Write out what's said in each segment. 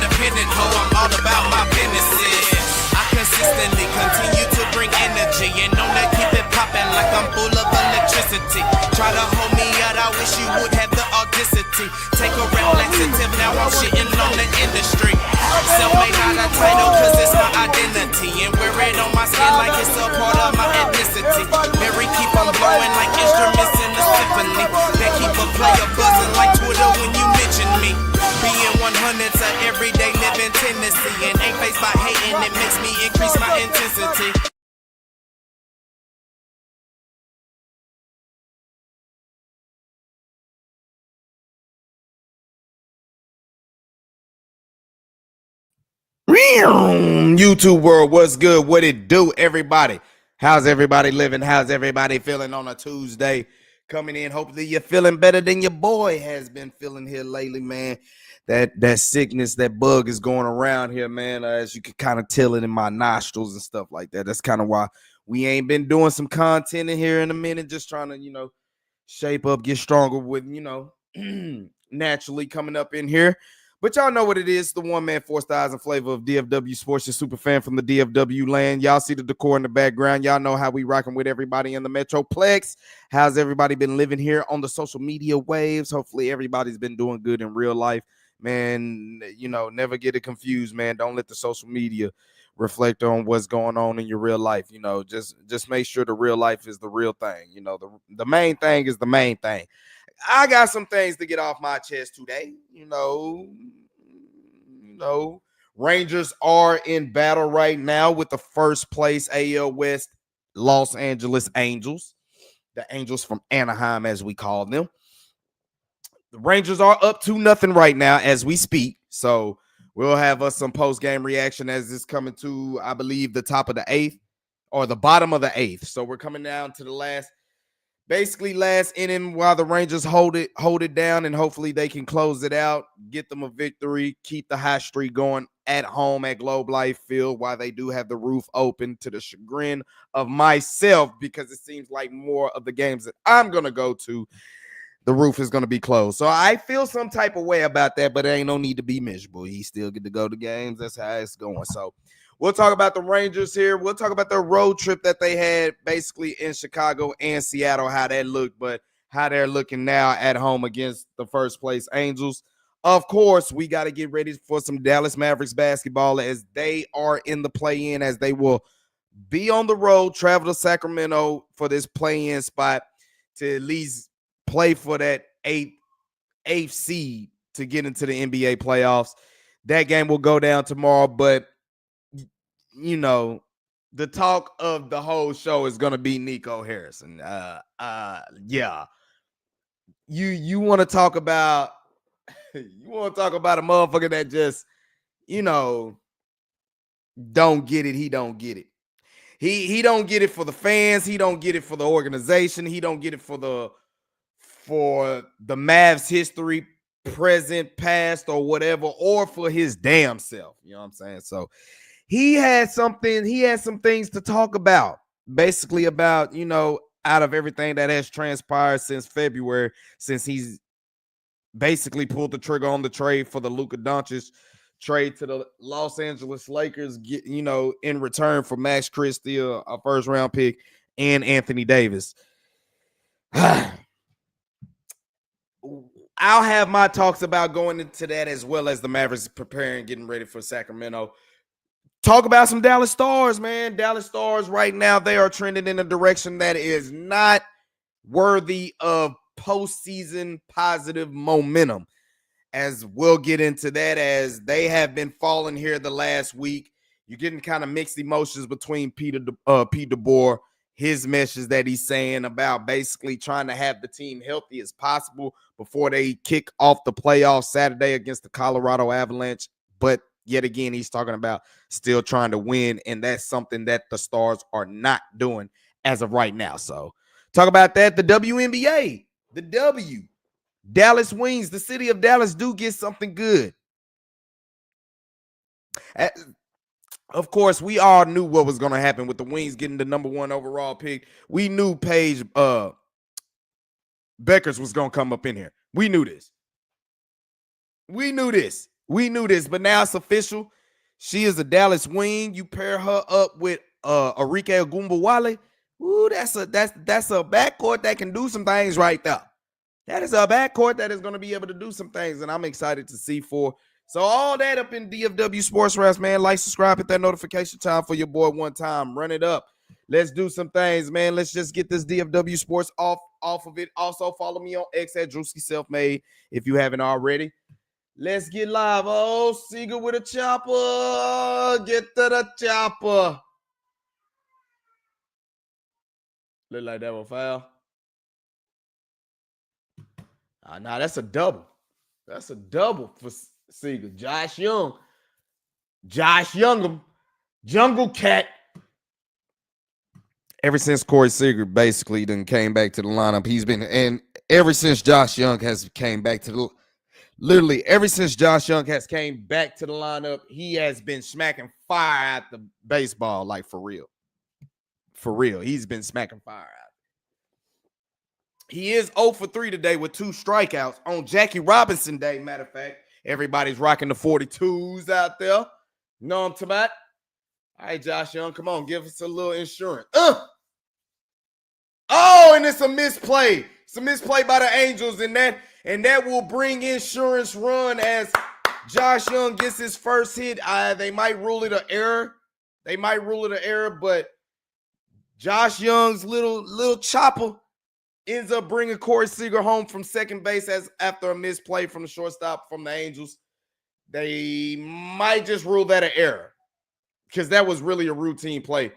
independent hoe, I'm all about my businesses. I consistently continue to bring energy and known to keep it popping like I'm full of electricity. Try to hold me out, I wish you would have the audacity. Take a rap laxative, now I'm shitting on the industry. Self-made not a title, cause it's my identity. And wear it on my skin like it's a part of my ethnicity. Mary keep on blowing like instruments in a symphony. That keep a player buzzing like Twitter when you mention me. Being 100's a everyday living tendency. And ain't faced by hating, it makes me increase my intensity. YouTube world, what's good? What it do, everybody? How's everybody living? How's everybody feeling on a Tuesday? Coming in, hopefully you're feeling better than your boy has been feeling here lately, man. That sickness, that bug is going around here, man. As you can kind of tell it in my nostrils and stuff like that. That's kind of why we ain't been doing some content in here in a minute, just trying to, shape up, get stronger with, naturally coming up in here. But y'all know what it is. The one man, force the eyes and flavor of DFW Sports, your super fan from the DFW land. Y'all see the decor in the background. Y'all know how we rocking with everybody in the Metroplex. How's everybody been living here on the social media waves? Hopefully everybody's been doing good in real life. Man, never get it confused, man. Don't let the social media reflect on what's going on in your real life. Just make sure the real life is the real thing. The main thing is the main thing. I got some things to get off my chest today. Rangers are in battle right now with the first place AL West Los Angeles Angels. The Angels from Anaheim, as we call them. The Rangers are up 2-0 right now as we speak. So we'll have us some post-game reaction as it's coming to, I believe, the top of the 8th or the bottom of the 8th. So we're coming down to the last inning while the Rangers hold it down, and hopefully they can close it out, get them a victory, keep the hot streak going at home at Globe Life Field while they do have the roof open, to the chagrin of myself, because it seems like more of the games that I'm going to go to, the roof is going to be closed. So I feel some type of way about that, but there ain't no need to be miserable. He still get to go to games. That's how it's going. So we'll talk about the Rangers here. We'll talk about their road trip that they had basically in Chicago and Seattle, how that looked, but how they're looking now at home against the first place Angels. Of course, we got to get ready for some Dallas Mavericks basketball as they are in the play-in, as they will be on the road, travel to Sacramento for this play-in spot to at least play for that eighth seed to get into the NBA playoffs. That game will go down tomorrow, but the talk of the whole show is going to be Nico Harrison. Yeah. You want to talk about a motherfucker that just, don't get it. He don't get it. He don't get it for the fans. He don't get it for the organization. He don't get it for the Mavs history, present, past, or whatever, or for his damn self. You know what I'm saying? So he had some things to talk about, basically about, out of everything that has transpired since February, since he's basically pulled the trigger on the trade for the Luka Doncic trade to the Los Angeles Lakers, in return for Max Christie, a first round pick, and Anthony Davis. I'll have my talks about going into that, as well as the Mavericks preparing, getting ready for Sacramento. Talk about some Dallas Stars, man. Dallas Stars right now, they are trending in a direction that is not worthy of postseason positive momentum. As we'll get into that, as they have been falling here the last week. You're getting kind of mixed emotions between Pete DeBoer, his message that he's saying about basically trying to have the team healthy as possible before they kick off the playoffs Saturday against the Colorado Avalanche. But yet again, he's talking about still trying to win, and that's something that the Stars are not doing as of right now. So talk about that. The WNBA, the W. Dallas Wings, the city of Dallas do get something good. Of course, we all knew what was going to happen with the Wings getting the number 1 overall pick. We knew Paige Bueckers was going to come up in here. We knew this. We knew this, but now it's official. She is a Dallas wing. You pair her up with Arike Ogunbowale. Ooh, that's a backcourt that can do some things right there. That is a backcourt that is going to be able to do some things, and I'm excited to see for. So all that up in DFW Sports Rest, man. Like, subscribe, hit that notification time for your boy one time. Run it up. Let's do some things, man. Let's just get this DFW Sports off of it. Also, follow me on X at Drewski Selfmade if you haven't already. Let's get live. Oh, Seager with a chopper. Get to the chopper. Look like that one foul. Nah, that's a double. That's a double for Seager. Josh Young. Josh Young'em. Jungle Cat. Ever since Corey Seager basically then came back to the lineup, he's been, and ever since Josh Young has came back to the, literally ever since Josh Young has came back to the lineup, he has been smacking fire at the baseball, like for real. For real. He's been smacking fire out. He is 0 for 3 today with 2 strikeouts on Jackie Robinson Day. Matter of fact, everybody's rocking the 42s out there. You know what I'm talking about? All right, Josh Young, come on, give us a little insurance. Oh, and it's a misplay. It's a misplay by the Angels, and that will bring insurance run as Josh Young gets his first hit. They might rule it an error. But Josh Young's little chopper ends up bringing Corey Seager home from second base after a misplay from the shortstop from the Angels. They might just rule that an error because that was really a routine play.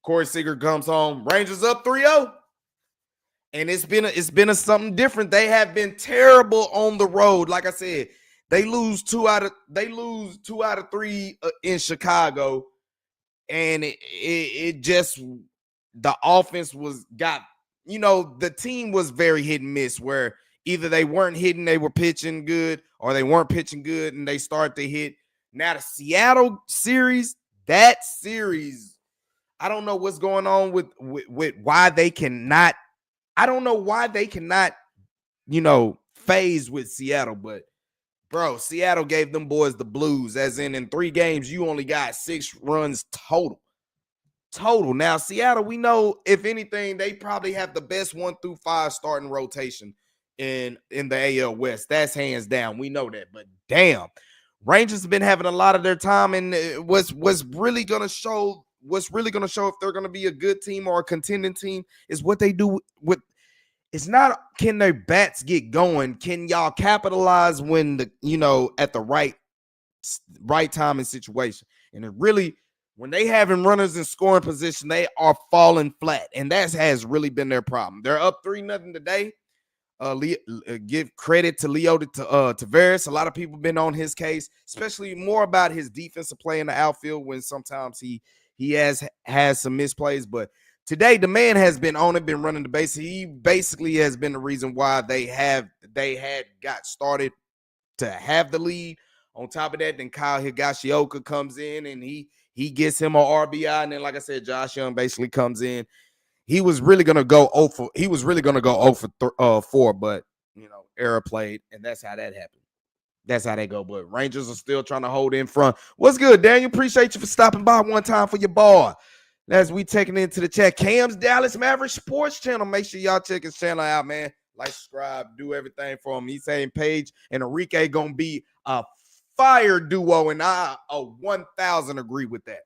Corey Seager comes home. Rangers up 3-0. And it's been a something different. They have been terrible on the road. Like I said, they lose two out of 3 in Chicago. And it just, the offense the team was very hit and miss, where either they weren't hitting, they were pitching good, or they weren't pitching good and they start to hit. Now the Seattle series, I don't know what's going on with why they cannot. I don't know why they cannot, phase with Seattle, but bro, Seattle gave them boys the blues, as in 3 games, you only got 6 runs total. Now, Seattle, we know, if anything, they probably have the best 1 through 5 starting rotation in the AL West. That's hands down. We know that. But damn, Rangers have been having a lot of their time, and what's really gonna show if they're gonna be a good team or a contending team is what they do with. It's not, can their bats get going? Can y'all capitalize when at the right time and situation? And it really, when they having runners in scoring position, they are falling flat, and that has really been their problem. They're up 3-0 today. Give credit to Leo Tavares. A lot of people been on his case, especially more about his defensive play in the outfield, when sometimes he has some misplays. But today, the man has been on it, been running the base. He basically has been the reason why they had got started to have the lead. On top of that, then Kyle Higashioka comes in and he gets him an RBI, and then, like I said, Josh Young basically comes in. He was really gonna go 0 for 4, but error played, and that's how that happened. That's how they go. But Rangers are still trying to hold in front. What's good, Daniel? Appreciate you for stopping by one time for your boy. As we taking it into the chat, Cam's Dallas Mavericks Sports Channel. Make sure y'all check his channel out, man. Like, subscribe, do everything for him. He's saying Paige and Arike gonna be a fire duo, and I 1,000 agree with that.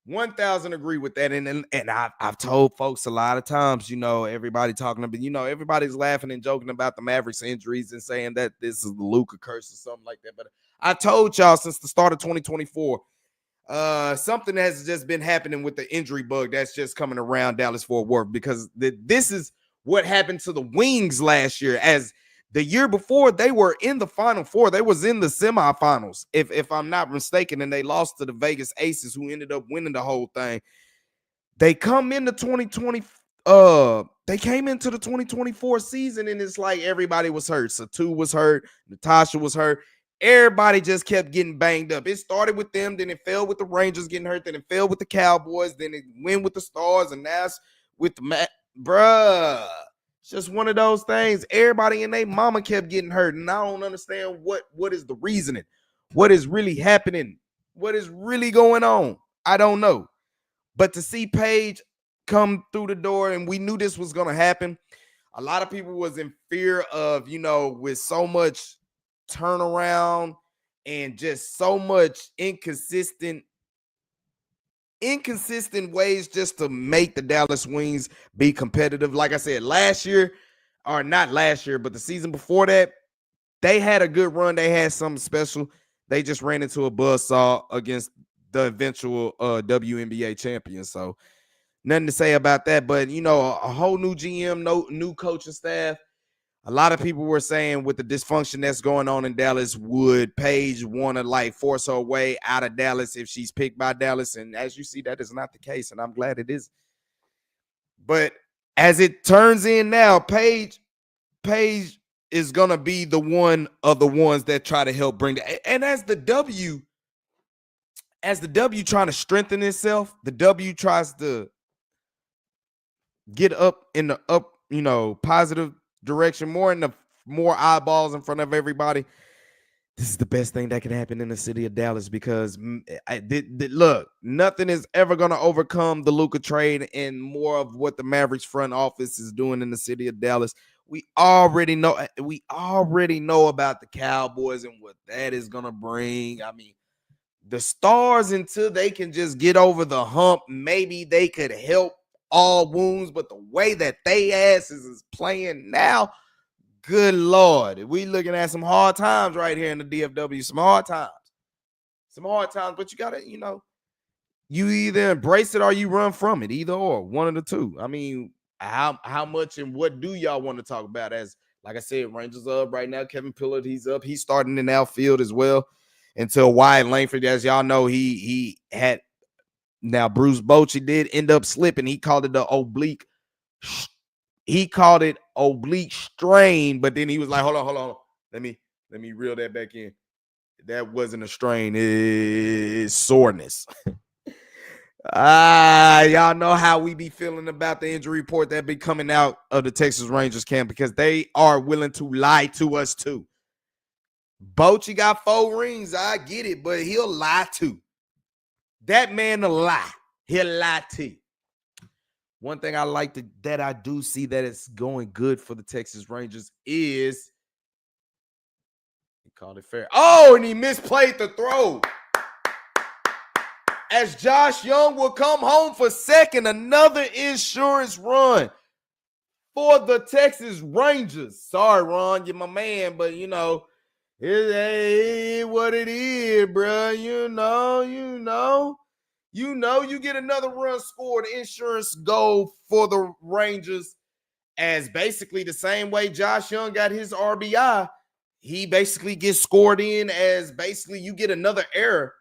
1,000 agree with that. And I've told folks a lot of times, everybody talking about, everybody's laughing and joking about the Mavericks injuries and saying that this is the Luka curse or something like that. But I told y'all since the start of 2024, something has just been happening with the injury bug that's just coming around Dallas-Fort Worth, because this is what happened to the Wings last year. As the year before, they were in the Final Four. They was in the semifinals, if I'm not mistaken, and they lost to the Vegas Aces, who ended up winning the whole thing. They come into 2020. They came into the 2024 season, and it's like everybody was hurt. Satu was hurt. Natasha was hurt. Everybody just kept getting banged up. It started with them, then it fell with the Rangers getting hurt, then it fell with the Cowboys, then it went with the Stars, and now it's with the bruh. It's just one of those things. Everybody and their mama kept getting hurt, and I don't understand what is the reasoning. What is really happening? What is really going on? I don't know. But to see Paige come through the door, and we knew this was going to happen. A lot of people was in fear of, with so much turnaround and just so much inconsistent ways just to make the Dallas Wings be competitive. Like I said, last year, or not last year, but the season before that, they had a good run. They had something special. They just ran into a buzzsaw against the eventual WNBA champion. So nothing to say about that. But, a whole new GM, no new coaching staff. A lot of people were saying with the dysfunction that's going on in Dallas, would Paige want to force her way out of Dallas if she's picked by Dallas? And as you see, that is not the case, and I'm glad it is. But as it turns in now, Paige is gonna be the one of the ones that try to help bring and as the W trying to strengthen itself, the W tries to get up in the positive direction, more eyeballs in front of everybody. This is the best thing that can happen in the city of Dallas because look, nothing is ever going to overcome the Luka trade and more of what the Mavericks front office is doing in the city of Dallas. We already know about the Cowboys and what that is going to bring. I mean, the Stars, until they can just get over the hump, maybe they could help all wounds, but the way that they asses is playing now, good Lord, we looking at some hard times right here in the DFW. Some hard times, but you gotta, you either embrace it or you run from it, either or, one of the two. I mean, how much and what do y'all want to talk about? As like I said, Rangers up right now. Kevin Pillard, he's up. He's starting in outfield as well. Until Wyatt Langford, as y'all know, he had. Now, Bruce Bochy did end up slipping. He called it the oblique. He called it oblique strain, but then he was like, hold on. Let me reel that back in. That wasn't a strain. It's soreness. Y'all know how we be feeling about the injury report that be coming out of the Texas Rangers camp because they are willing to lie to us too. Bochy got 4 rings. I get it, but he'll lie too. That man will lie. He'll lie to you. One thing I like that I do see that it's going good for the Texas Rangers is he called it fair. Oh, and he misplayed the throw. As Josh Young will come home for second, another insurance run for the Texas Rangers. Sorry, Ron, you're my man, but it what it is, bro. You get another run scored, insurance goal for the Rangers, as basically the same way Josh Young got his RBI. He basically gets scored in as basically you get another error.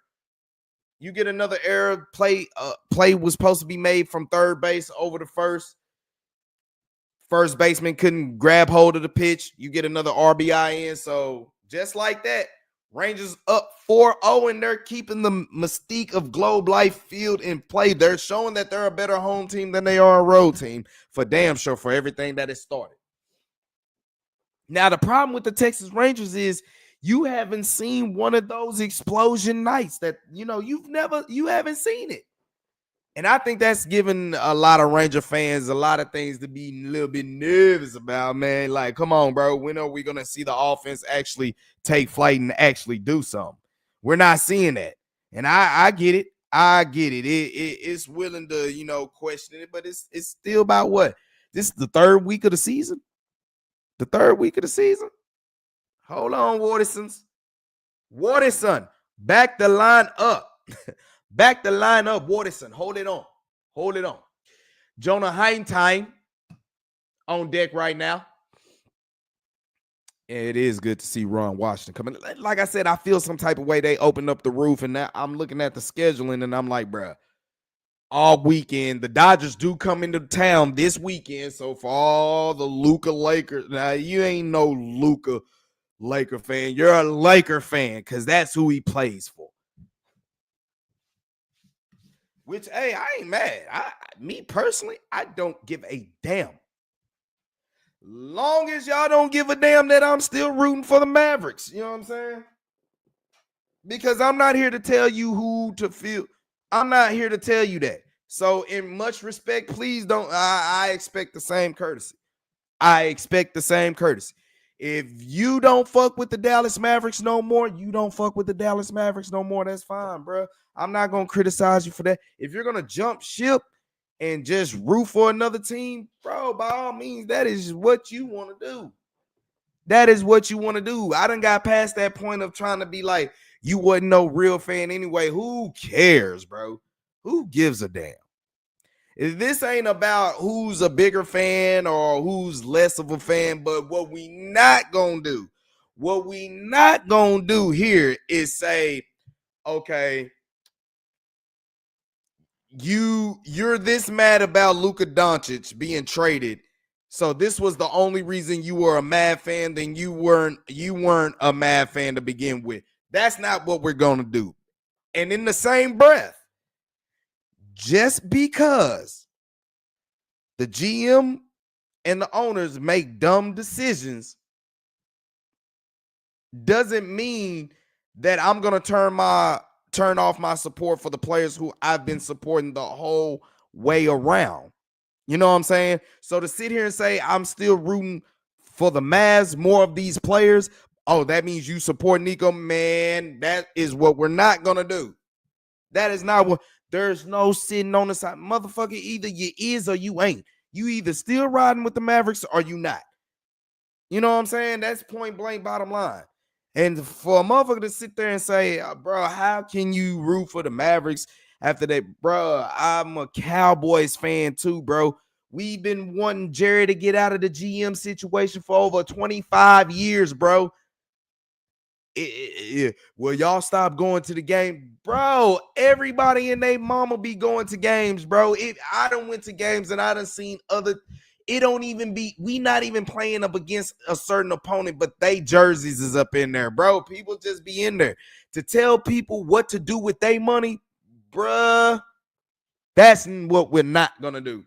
You get another error. Play was supposed to be made from third base over to first. First baseman couldn't grab hold of the pitch. You get another RBI in. So just like that, Rangers up 4-0, and they're keeping the mystique of Globe Life Field in play. They're showing that they're a better home team than they are a road team, for damn sure, for everything that has started. Now, the problem with the Texas Rangers is you haven't seen one of those explosion nights that, you haven't seen it. And I think that's given a lot of Ranger fans a lot of things to be a little bit nervous about, man. Like, come on, bro. When are we going to see the offense actually take flight and actually do something? We're not seeing that. And I get it. It's willing to, question it, but it's still about what? This is the third week of the season? Hold on, Waterson. Back the line up. Back the line up, Waterson. Hold it on. Jonah Heintime on deck right now. It is good to see Ron Washington coming. Like I said, I feel some type of way they opened up the roof, and now I'm looking at the scheduling, and I'm like, bruh, all weekend, the Dodgers do come into town this weekend. So for all the Luka Lakers, now you ain't no Luka Laker fan. You're a Laker fan because that's who he plays for. Which, hey, I ain't mad. Me personally, I don't give a damn. Long as y'all don't give a damn that I'm still rooting for the Mavericks. You know what I'm saying? Because I'm not here to tell you who to feel. I'm not here to tell you that. So, in much respect, please don't. I expect the same courtesy. I expect the same courtesy. If you don't fuck with the Dallas Mavericks no more, you don't fuck with the Dallas Mavericks no more. That's fine, bro. I'm not gonna criticize you for that. If you're gonna jump ship and just root for another team, bro, by all means, that is what you want to do. That is what you want to do. I done got past that point of trying to be like, you wasn't no real fan anyway. Who cares, bro? Who gives a damn? This ain't about who's a bigger fan or who's less of a fan, but what we not gonna do here is say, okay, you're this mad about Luka Doncic being traded. So this was the only reason you were a Mad fan, then you weren't a Mad fan to begin with. That's not what we're gonna do. And in the same breath, just because the GM and the owners make dumb decisions doesn't mean that I'm gonna turn off my support for the players who I've been supporting the whole way around. You know what I'm saying? So to sit here and say I'm still rooting for the Mavs, more of these players, oh, that means you support Nico, man. That is what we're not gonna do. That is not what. There's no sitting on the side, motherfucker. Either you is or you ain't. You either still riding with the Mavericks or you not. You know what I'm saying? That's point blank bottom line. And for a motherfucker to sit there and say, bro, how can you root for the Mavericks after that? Bro, I'm a Cowboys fan too, bro. We've been wanting Jerry to get out of the GM situation for over 25 years, bro. Will y'all stop going to the game? Bro, everybody and their mama be going to games, bro. I done went to games and I done seen other. It don't even be, we not even playing up against a certain opponent, but they jerseys is up in there, bro. People just be in there. To tell people what to do with their money, bruh, that's what we're not going to do.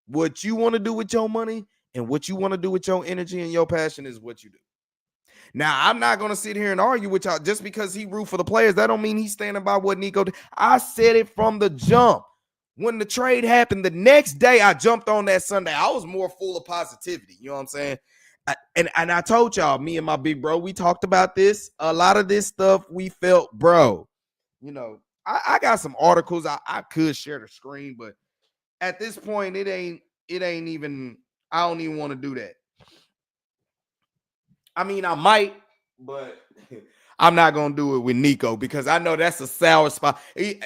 What you want to do with your money and what you want to do with your energy and your passion is what you do. Now, I'm not going to sit here and argue with y'all just because he root for the players. That don't mean he's standing by what Nico did. I said it from the jump. When the trade happened, the next day I jumped on that Sunday. I was more full of positivity. You know what I'm saying? And I told y'all, me and my big bro, we talked about this. A lot of this stuff we felt, bro. You know, I got some articles. I could share the screen, but at this point, it ain't even, I don't even want to do that. I mean, I might, but I'm not going to do it with Nico because I know that's a sour spot.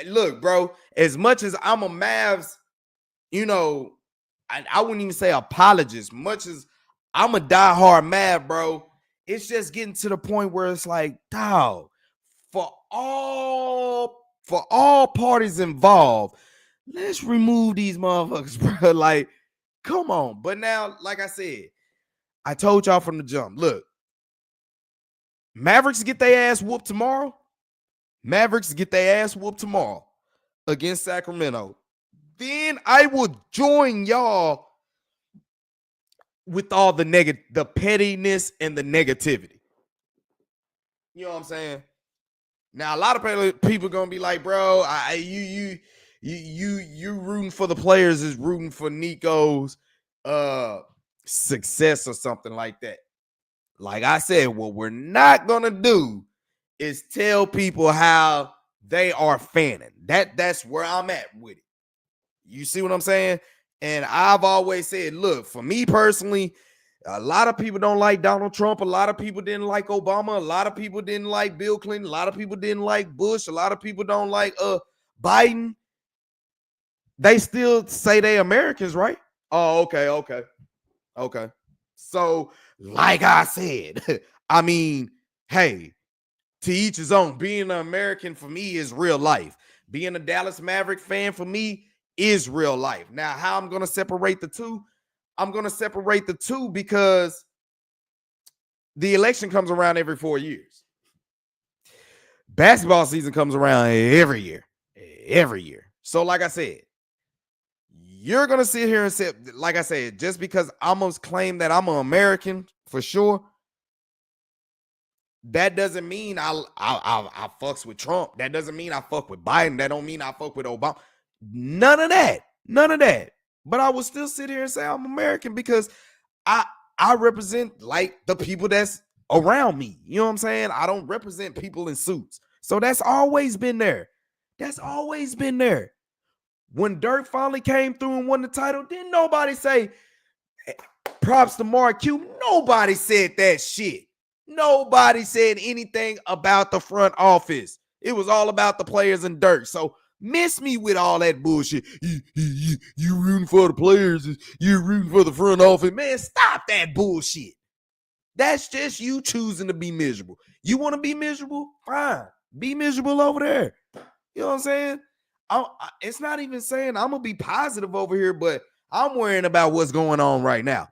Look, bro, as much as I'm a Mavs, you know, I wouldn't even say apologist, much as I'm a diehard Mav, bro. It's just getting to the point where it's like, dog, for all parties involved, let's remove these motherfuckers, bro. Like, come on. But now, like I said, I told y'all from the jump, look, Mavericks get their ass whooped tomorrow. Mavericks get their ass whooped tomorrow against Sacramento. Then I will join y'all with all the pettiness and the negativity. You know what I'm saying? Now a lot of people gonna be like, bro, you rooting for the players is rooting for Nico's success or something like that. Like I said, what we're not gonna do is tell people how they are fanning. That's where I'm at with it. You see what I'm saying? And I've always said, look, for me personally, a lot of people don't like Donald Trump. A lot of people didn't like Obama. A lot of people didn't like Bill Clinton. A lot of people didn't like Bush. A lot of people don't like Biden. They still say they Americans, right? Oh, okay. So, like I said, I mean, hey, to each his own. Being an American for me is real life. Being a Dallas Maverick fan for me is real life. Now, how I'm going to separate the two? I'm going to separate the two because the election comes around every 4 years. Basketball season comes around every year. Every year. So, like I said, you're going to sit here and say, like I said, just because I almost claim that I'm an American for sure, That doesn't mean I fucks with Trump. That doesn't mean I fuck with Biden. That don't mean I fuck with Obama. None of that. None of that. But I will still sit here and say I'm American because I represent like the people that's around me. You know what I'm saying? I don't represent people in suits. So that's always been there. That's always been there. When Dirk finally came through and won the title, didn't nobody say props to Mark Cuban? Nobody said that shit. Nobody said anything about the front office. It was all about the players and Dirk. So miss me with all that bullshit. You rooting for the players. You rooting for the front office. Man, stop that bullshit. That's just you choosing to be miserable. You want to be miserable? Fine. Be miserable over there. You know what I'm saying? It's not even saying I'm going to be positive over here, but I'm worrying about what's going on right now.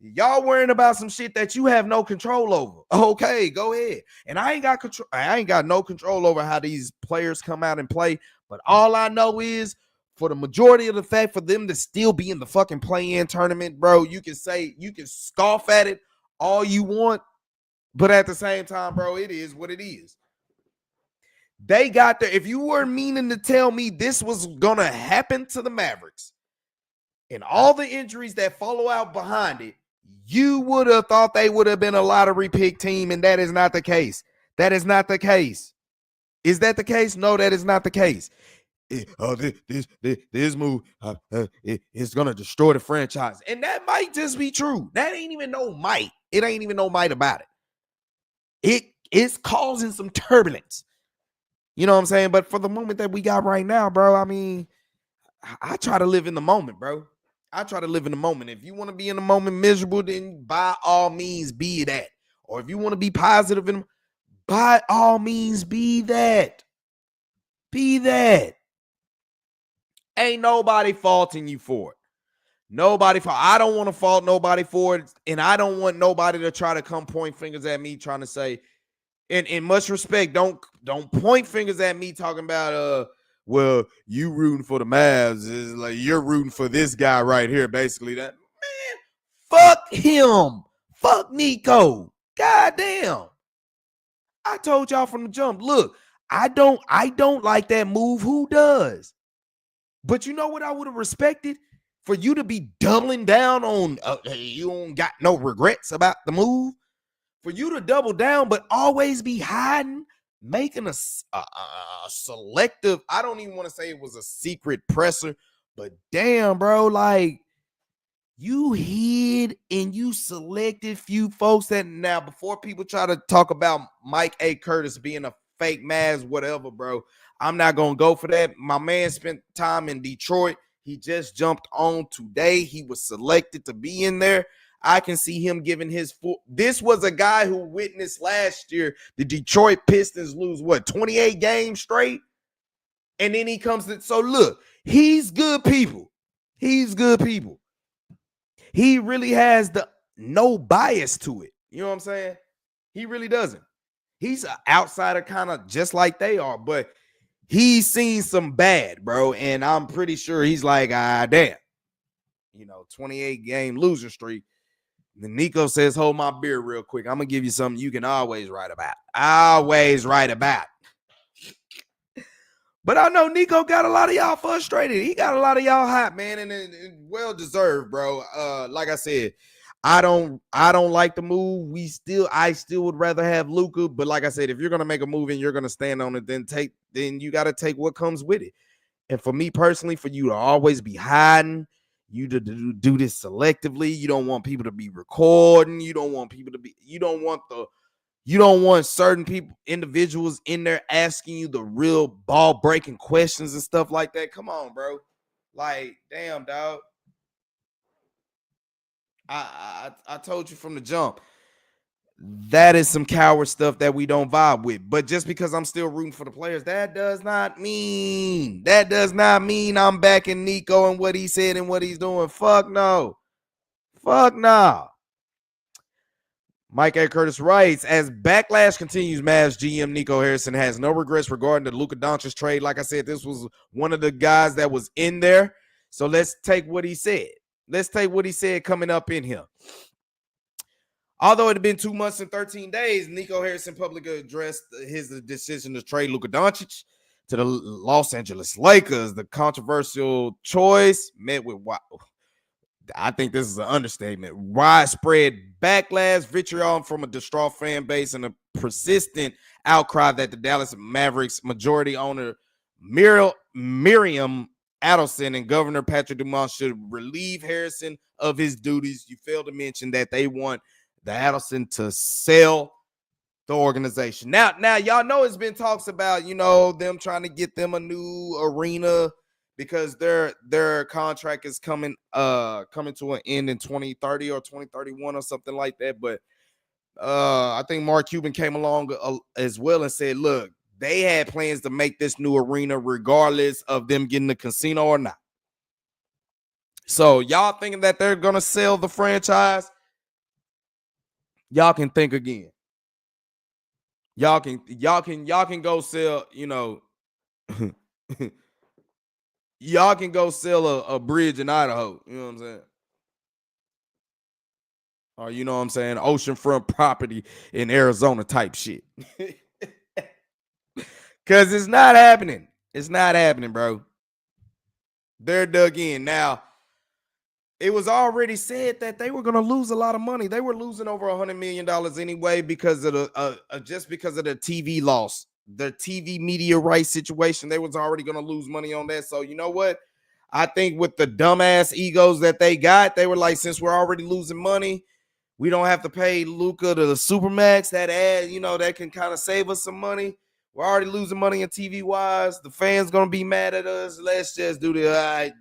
Y'all worrying about some shit that you have no control over. Okay, go ahead. And I ain't got control. I ain't got no control over how these players come out and play. But all I know is for the majority of the fact for them to still be in the fucking play-in tournament, bro, you can scoff at it all you want. But at the same time, bro, it is what it is. They got there. If you were meaning to tell me this was going to happen to the Mavericks and all the injuries that follow out behind it, you would have thought they would have been a lottery pick team, and that is not the case. That is not the case. Is that the case? No, that is not the case. This move is going to destroy the franchise. And that might just be true. That ain't even no might. It ain't even no might about it. It's causing some turbulence. You know what I'm saying? But for the moment that we got right now, bro, I mean, I try to live in the moment, bro. I try to live in the moment. If you want to be in the moment miserable, then by all means be that. Or if you want to be positive, by all means be that. Be that. Ain't nobody faulting you for it. I don't want to fault nobody for it. And I don't want nobody to try to come point fingers at me trying to say, in much respect, don't point fingers at me talking about well, you rooting for the Mavs is like you're rooting for this guy right here. Basically, that man, fuck him, fuck Nico. Goddamn, I told y'all from the jump. Look, I don't like that move. Who does? But you know what I would have respected for you to be doubling down on. You don't got no regrets about the move. For you to double down, but always be hiding. Making a selective, I don't even want to say it was a secret presser, but damn, bro, like you hid and you selected few folks that now before people try to talk about Mike A. Curtis being a fake Mavs, whatever, bro, I'm not going to go for that. My man spent time in Detroit. He just jumped on today. He was selected to be in there. I can see him giving his full. This was a guy who witnessed last year the Detroit Pistons lose, 28 games straight? And then he comes to, so look, he's good people. He's good people. He really has no bias to it. You know what I'm saying? He really doesn't. He's an outsider kind of just like they are, but he's seen some bad, bro. And I'm pretty sure he's like, damn. 28 game losing streak. Then Nico says, hold my beer real quick. I'm going to give you something you can always write about. Always write about. But I know Nico got a lot of y'all frustrated. He got a lot of y'all hot, man, and well-deserved, bro. Like I said, I don't like the move. I still would rather have Luka. But like I said, if you're going to make a move and you're going to stand on it, then you got to take what comes with it. And for me personally, for you to always be hiding, you to do this selectively. You don't want people to be recording. You don't want certain people, individuals in there asking you the real ball breaking questions and stuff like that. Come on, bro. Like, damn, dog. I told you from the jump. That is some coward stuff that we don't vibe with. But just because I'm still rooting for the players, that does not mean I'm backing Nico and what he said and what he's doing. Fuck no. Fuck no. Mike A. Curtis writes, as backlash continues, Mavs GM Nico Harrison has no regrets regarding the Luka Doncic trade. Like I said, this was one of the guys that was in there. So let's take what he said. Let's take what he said coming up in here. Although it had been 2 months and 13 days, Nico Harrison publicly addressed his decision to trade Luka Doncic to the Los Angeles Lakers. The controversial choice met with, I think this is an understatement, widespread backlash, vitriol from a distraught fan base, and a persistent outcry that the Dallas Mavericks majority owner Miriam Adelson and Governor Patrick Dumont should relieve Harrison of his duties. You failed to mention that they want the Adelson to sell the organization. Now, y'all know it's been talks about, them trying to get them a new arena because their contract is coming to an end in 2030 or 2031 or something like that. But I think Mark Cuban came along as well and said, look, they had plans to make this new arena regardless of them getting the casino or not. So y'all thinking that they're going to sell the franchise? Y'all can think again. Y'all can go sell, y'all can go sell a bridge in Idaho. You know what I'm saying? Or oceanfront property in Arizona type shit. Because it's not happening. It's not happening, bro. They're dug in. Now, it was already said that they were going to lose a lot of money. They were losing over $100 million anyway because of just because of the TV loss, the TV media rights situation. They was already going to lose money on that. So you know what? I think with the dumbass egos that they got, they were like, since we're already losing money, we don't have to pay Luka to the Supermax. That that can kind of save us some money. We're already losing money in TV wise. The fans going to be mad at us. Let's just do the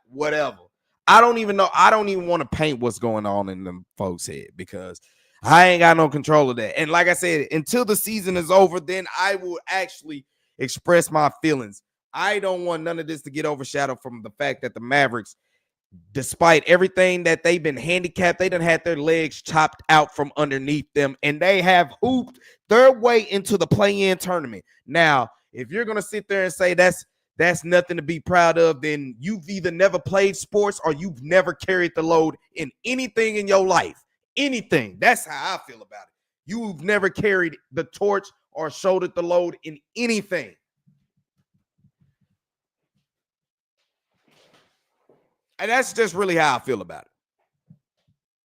whatever. I don't even know. I don't even want to paint what's going on in them folks' head because I ain't got no control of that. And like I said, until the season is over, then I will actually express my feelings. I don't want none of this to get overshadowed from the fact that the Mavericks, despite everything that they've been handicapped, they done had their legs chopped out from underneath them, and they have hooped their way into the play-in tournament. Now, if you're going to sit there and say that's nothing to be proud of, then you've either never played sports or you've never carried the load in anything in your life. Anything. That's how I feel about it. You've never carried the torch or shouldered the load in anything. And that's just really how I feel about it.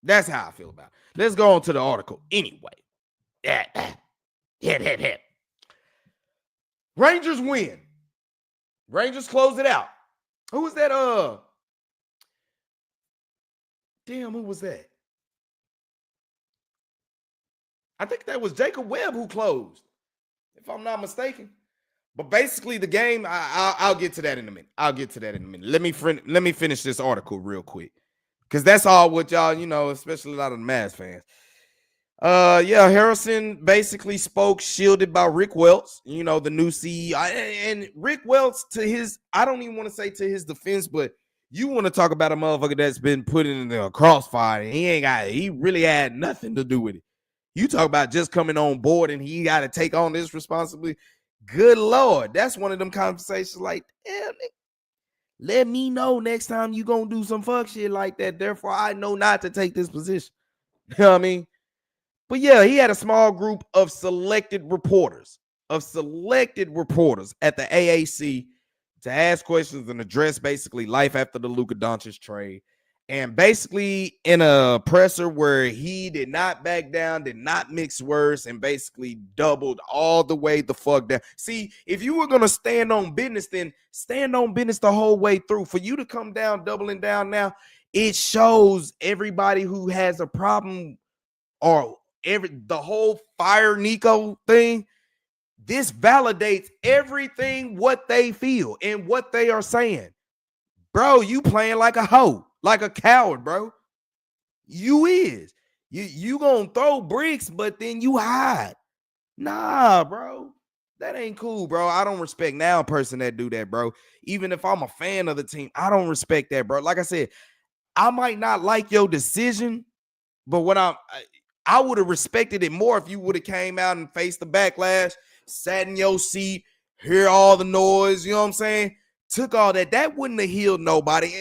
That's how I feel about it. Let's go on to the article anyway. Rangers win. Rangers close it out. Who was that? Damn, who was that? I think that was Jacob Webb who closed, if I'm not mistaken. But basically, the game, I'll get to that in a minute. Let me finish this article real quick, because that's all what y'all, especially a lot of the Mavs fans. Harrison basically spoke shielded by Rick Welts, the new CEO. And Rick Welts, I don't even want to say to his defense, but you want to talk about a motherfucker that's been put in the crossfire, and he really had nothing to do with it. You talk about just coming on board and he got to take on this responsibility. Good Lord, that's one of them conversations like, damn, let me know next time you gonna do some fuck shit like that. Therefore, I know not to take this position. You know what I mean? But yeah, he had a small group of selected reporters at the AAC to ask questions and address basically life after the Luka Doncic trade. And basically in a presser where he did not back down, did not mix words, and basically doubled all the way the fuck down. See, if you were going to stand on business, then stand on business the whole way through. For you to come down, doubling down now, it shows everybody who has a problem or the whole fire Nico thing. This validates everything what they feel and what they are saying. Bro, you playing like a hoe. Like a coward, bro. You is. You gonna throw bricks, but then you hide. Nah, bro. That ain't cool, bro. I don't respect now a person that do that, bro. Even if I'm a fan of the team, I don't respect that, bro. Like I said, I might not like your decision, but what I would have respected it more if you would have came out and faced the backlash, sat in your seat, hear all the noise, you know what I'm saying? Took all that. That wouldn't have healed nobody.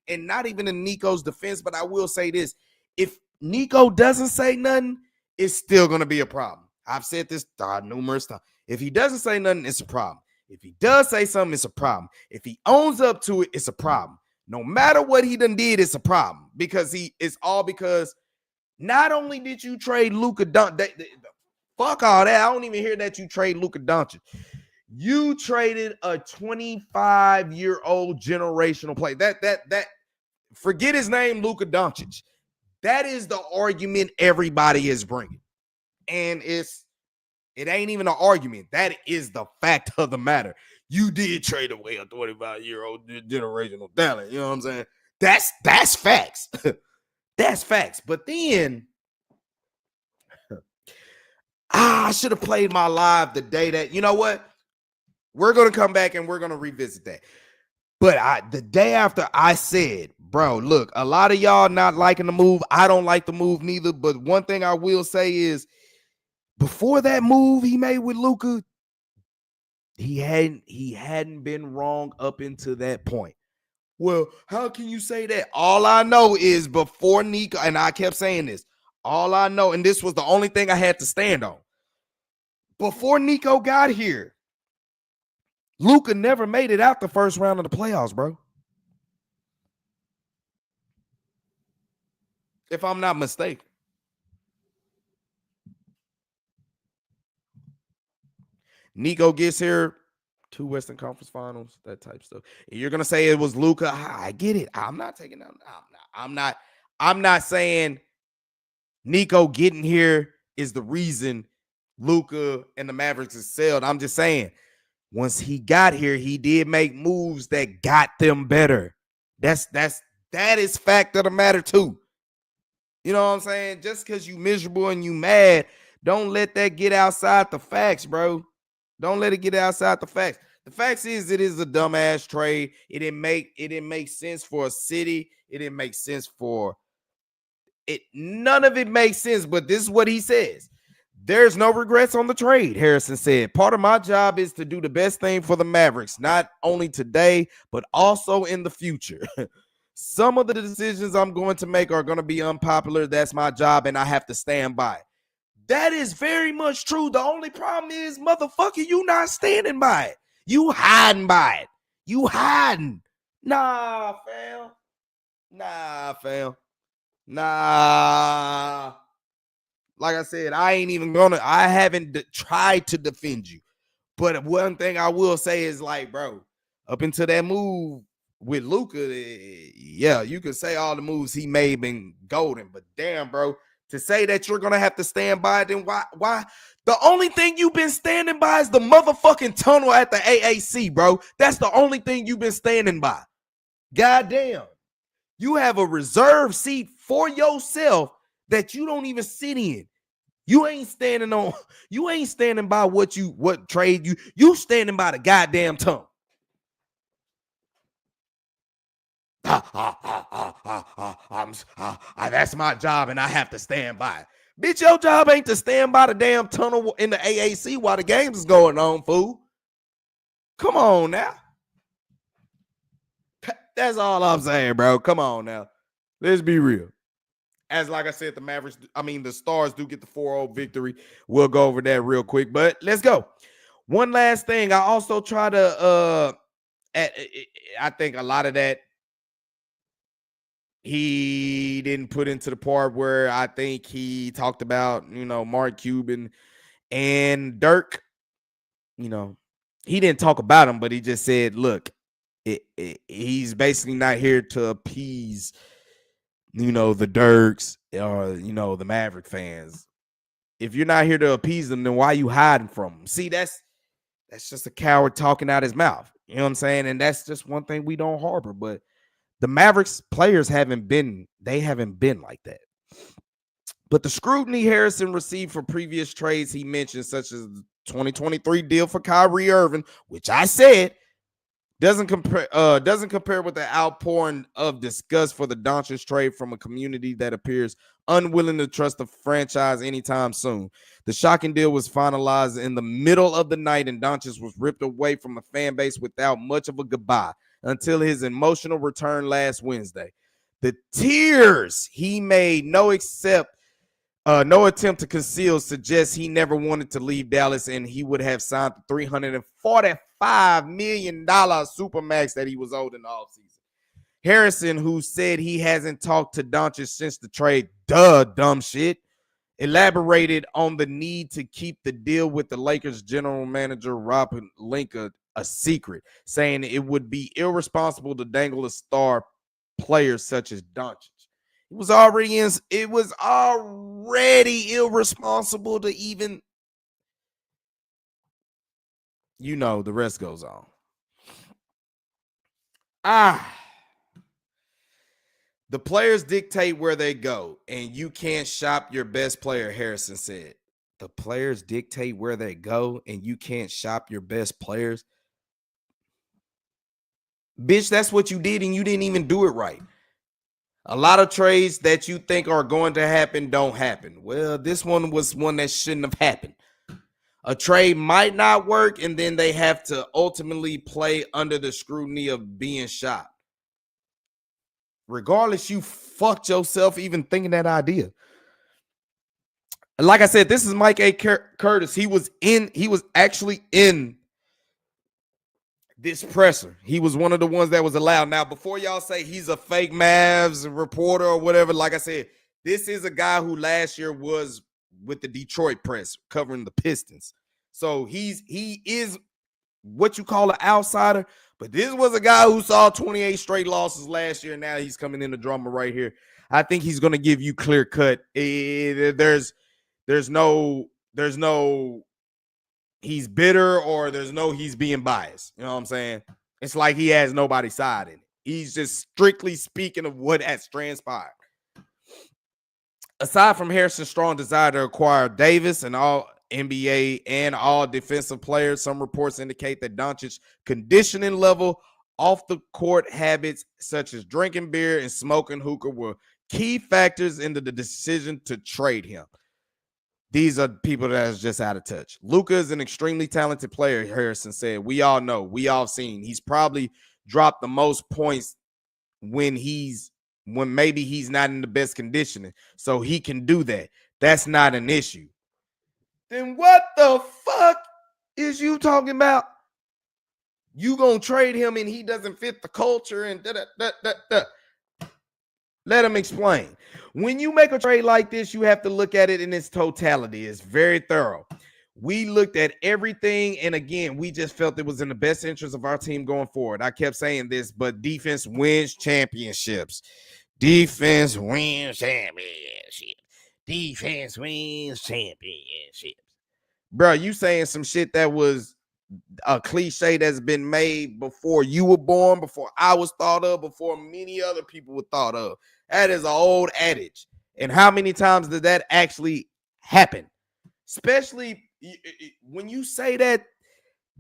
And not even in Nico's defense, but I will say this. If Nico doesn't say nothing, it's still going to be a problem. I've said this numerous times. If he doesn't say nothing, it's a problem. If he does say something, it's a problem. If he owns up to it, it's a problem. No matter what he done did, it's a problem. Because it's all because not only did you trade Luka Doncic, fuck all that. I don't even hear that you trade Luka Doncic. You traded a 25-year-old generational player. That forget his name, Luka Doncic. That is the argument everybody is bringing. And it ain't even an argument. That is the fact of the matter. You did trade away a 25-year-old generational talent. You know what I'm saying? That's facts. That's facts. But then I should have played my live the day that, you know what? We're going to come back and we're going to revisit that. But the day after I said, bro, look, a lot of y'all not liking the move. I don't like the move neither. But one thing I will say is before that move he made with Luka, he hadn't been wrong up until that point. Well, how can you say that? All I know is before Nico, and I kept saying this, all I know, and this was the only thing I had to stand on. Before Nico got here, Luka never made it out the first round of the playoffs, bro. If I'm not mistaken. Nico gets here, 2 Western Conference Finals, that type stuff. And you're gonna say it was Luka. I get it. I'm not taking that. I'm not saying Nico getting here is the reason Luka and the Mavericks excelled. I'm just saying once he got here, he did make moves that got them better. That is fact of the matter too. You know what I'm saying? Just because you miserable and you mad, don't let that get outside the facts, bro. Don't let it get outside the facts. The facts is it is a dumbass trade. It didn't make sense for a city. It didn't make sense for it. None of it makes sense, but this is what he says. There's no regrets on the trade, Harrison said. Part of my job is to do the best thing for the Mavericks, not only today, but also in the future. Some of the decisions I'm going to make are going to be unpopular. That's my job, and I have to stand by it. That is very much true. The only problem is, motherfucker, you not standing by it. You hiding by it. You hiding. Nah, fam. Nah. Like I said, I haven't tried to defend you. But one thing I will say is like, bro, up until that move with Luka, yeah, you can say all the moves he made been golden. But damn, bro, to say that you're going to have to stand by it, then why? The only thing you've been standing by is the motherfucking tunnel at the AAC, bro. That's the only thing you've been standing by. Goddamn. You have a reserve seat for yourself that you don't even sit in. You ain't standing by what trade you standing by the goddamn tunnel. That's my job and I have to stand by it. Bitch, your job ain't to stand by the damn tunnel in the AAC while the games is going on, fool. Come on now. That's all I'm saying, bro. Come on now. Let's be real. As like I said, the Stars do get the 4-0 victory. We'll go over that real quick, but let's go. One last thing. I also try to I think a lot of that he didn't put into the part where I think he talked about, Mark Cuban and Dirk. He didn't talk about him, but he just said, look, he's basically not here to appease, the Dirks or, the Maverick fans. If you're not here to appease them, then why are you hiding from them? See, that's just a coward talking out his mouth. You know what I'm saying? And that's just one thing we don't harbor, but the Mavericks players haven't been like that. But the scrutiny Harrison received for previous trades he mentioned, such as the 2023 deal for Kyrie Irving, which I said doesn't compare with the outpouring of disgust for the Doncic trade from a community that appears unwilling to trust the franchise anytime soon. The shocking deal was finalized in the middle of the night, and Doncic was ripped away from the fan base without much of a goodbye until his emotional return last Wednesday. The tears he made no attempt to conceal suggests he never wanted to leave Dallas, and he would have signed the $345 million supermax that he was owed in the offseason. Harrison, who said he hasn't talked to Doncic since the trade, dumb shit, elaborated on the need to keep the deal with the Lakers general manager Rob Pelinka a secret, saying it would be irresponsible to dangle a star player such as Doncic. It was already irresponsible to even, the rest goes on. The players dictate where they go, and you can't shop your best player, Harrison said. The players dictate where they go, and you can't shop your best players? Bitch, that's what you did, and you didn't even do it right. A lot of trades that you think are going to happen don't happen. Well, this one was one that shouldn't have happened. A trade might not work, and then they have to ultimately play under the scrutiny of being shopped. Regardless, you fucked yourself even thinking that idea. Like I said, this is Mike A. Curtis. He was actually in this presser. He was one of the ones that was allowed. Now, before y'all say he's a fake Mavs reporter or whatever, like I said, this is a guy who last year was with the Detroit press covering the Pistons. So he is what you call an outsider. But this was a guy who saw 28 straight losses last year. Now he's coming in the drama right here. I think he's going to give you clear cut. There's no he's bitter or there's no he's being biased. You know what I'm saying? It's like he has nobody's side in it. He's just strictly speaking of what has transpired. Aside from Harrison's strong desire to acquire Davis and all NBA and all defensive players, some reports indicate that Doncic's conditioning level, off the court habits such as drinking beer and smoking hookah were key factors into the decision to trade him. These are people that are just out of touch. Luka is an extremely talented player, Harrison said. We all know. We all seen. He's probably dropped the most points when maybe he's not in the best conditioning. So he can do that. That's not an issue. Then what the fuck is you talking about? You gonna trade him and he doesn't fit the culture and da. Let him explain. When you make a trade like this, you have to look at it in its totality. It's very thorough. We looked at everything, and again, we just felt it was in the best interest of our team going forward. I kept saying this, but defense wins championships. Defense wins championships. Defense wins championships. Bro, you saying some shit that was a cliche that's been made before you were born, before I was thought of, before many other people were thought of. That is an old adage. And how many times did that actually happen? Especially when you say that,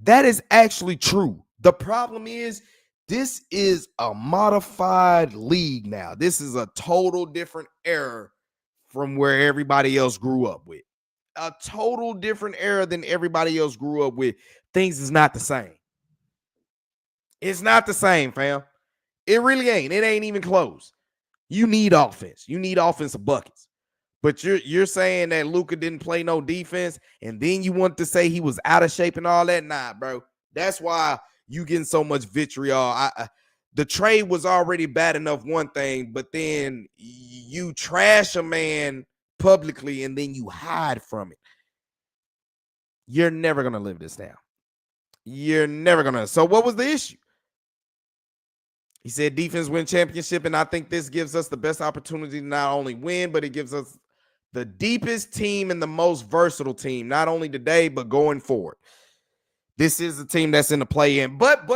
that is actually true. The problem is this is a modified league now. This is a total different era from where everybody else grew up with. A total different era than everybody else grew up with. Things is not the same. It's not the same, fam. It really ain't. It ain't even close. You need offense. You need offensive buckets. But you're saying that Luka didn't play no defense, and then you want to say he was out of shape and all that? Nah, bro. That's why you getting so much vitriol. The trade was already bad enough, one thing, but then you trash a man publicly and then you hide from it. You're never going to live this down. You're never going to. So what was the issue? He said defense win championship, and I think this gives us the best opportunity to not only win, but it gives us the deepest team and the most versatile team, not only today, but going forward. This is a team that's in the play-in. But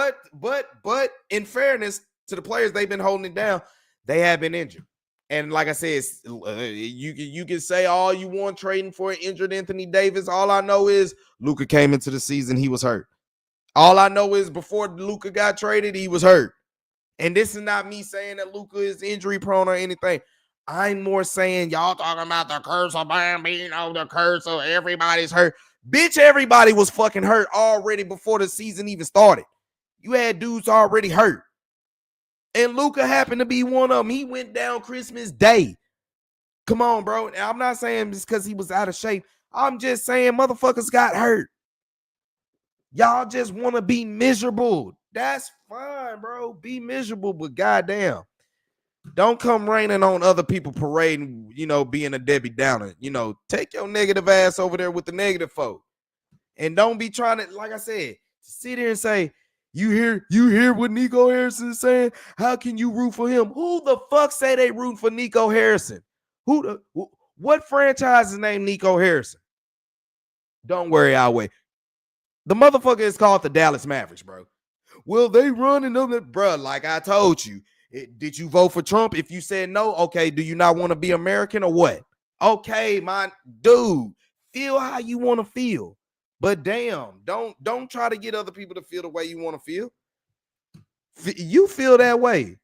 in fairness to the players, they've been holding it down. They have been injured. And like I said, you can say all you want trading for an injured Anthony Davis. All I know is Luka came into the season, he was hurt. All I know is before Luka got traded, he was hurt. And this is not me saying that Luka is injury prone or anything. I'm more saying y'all talking about the curse of Bambino, the curse of everybody's hurt. Bitch, everybody was fucking hurt already before the season even started. You had dudes already hurt. And Luka happened to be one of them. He went down Christmas Day. Come on, bro. Now, I'm not saying it's because he was out of shape. I'm just saying motherfuckers got hurt. Y'all just want to be miserable. That's fine, bro. Be miserable, but goddamn, don't come raining on other people parading, being a Debbie Downer. Take your negative ass over there with the negative folk. And don't be trying to, like I said, sit here and say, you hear what Nico Harrison is saying? How can you root for him? Who the fuck say they root for Nico Harrison? What franchise is named Nico Harrison? Don't worry, I'll wait. The motherfucker is called the Dallas Mavericks, bro. Well, they running them, bro. Like I told you, did you vote for Trump? If you said no, okay, do you not want to be American or what? Okay, my dude, feel how you want to feel. But damn, don't try to get other people to feel the way you want to feel. You feel that way.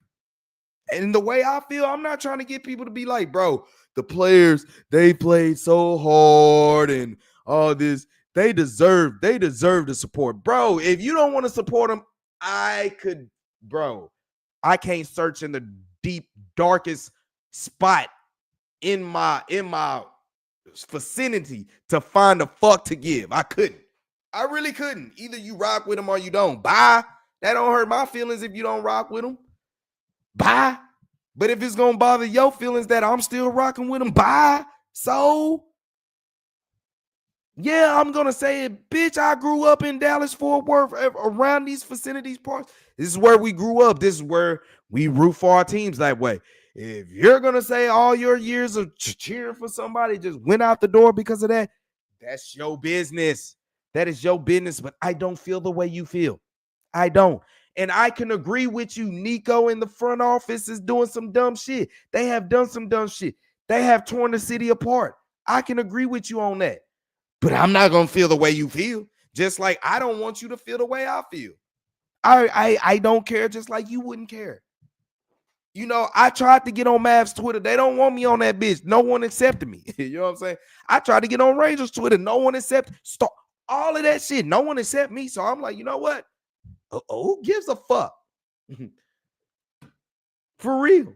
And the way I feel, I'm not trying to get people to be like, bro, the players, they played so hard and all this. They deserve the support. Bro, if you don't want to support them, I can't search in the deep, darkest spot in my vicinity to find a fuck to give. I couldn't. I really couldn't. Either you rock with them or you don't. Bye. That don't hurt my feelings if you don't rock with them. Bye. But if it's going to bother your feelings that I'm still rocking with them, bye. So, yeah, I'm going to say it. Bitch, I grew up in Dallas, Fort Worth, around these vicinities parts. This is where we grew up. This is where we root for our teams that way. If you're going to say all your years of cheering for somebody just went out the door because of that, that's your business. That is your business, but I don't feel the way you feel. I don't. And I can agree with you. Nico in the front office is doing some dumb shit. They have done some dumb shit. They have torn the city apart. I can agree with you on that. But I'm not going to feel the way you feel. Just like I don't want you to feel the way I feel. I don't care, just like you wouldn't care. I tried to get on Mavs Twitter. They don't want me on that bitch. No one accepted me. You know what I'm saying? I tried to get on Rangers Twitter. No one accepted. All of that shit. No one accepted me. So I'm like, you know what? Who gives a fuck? For real.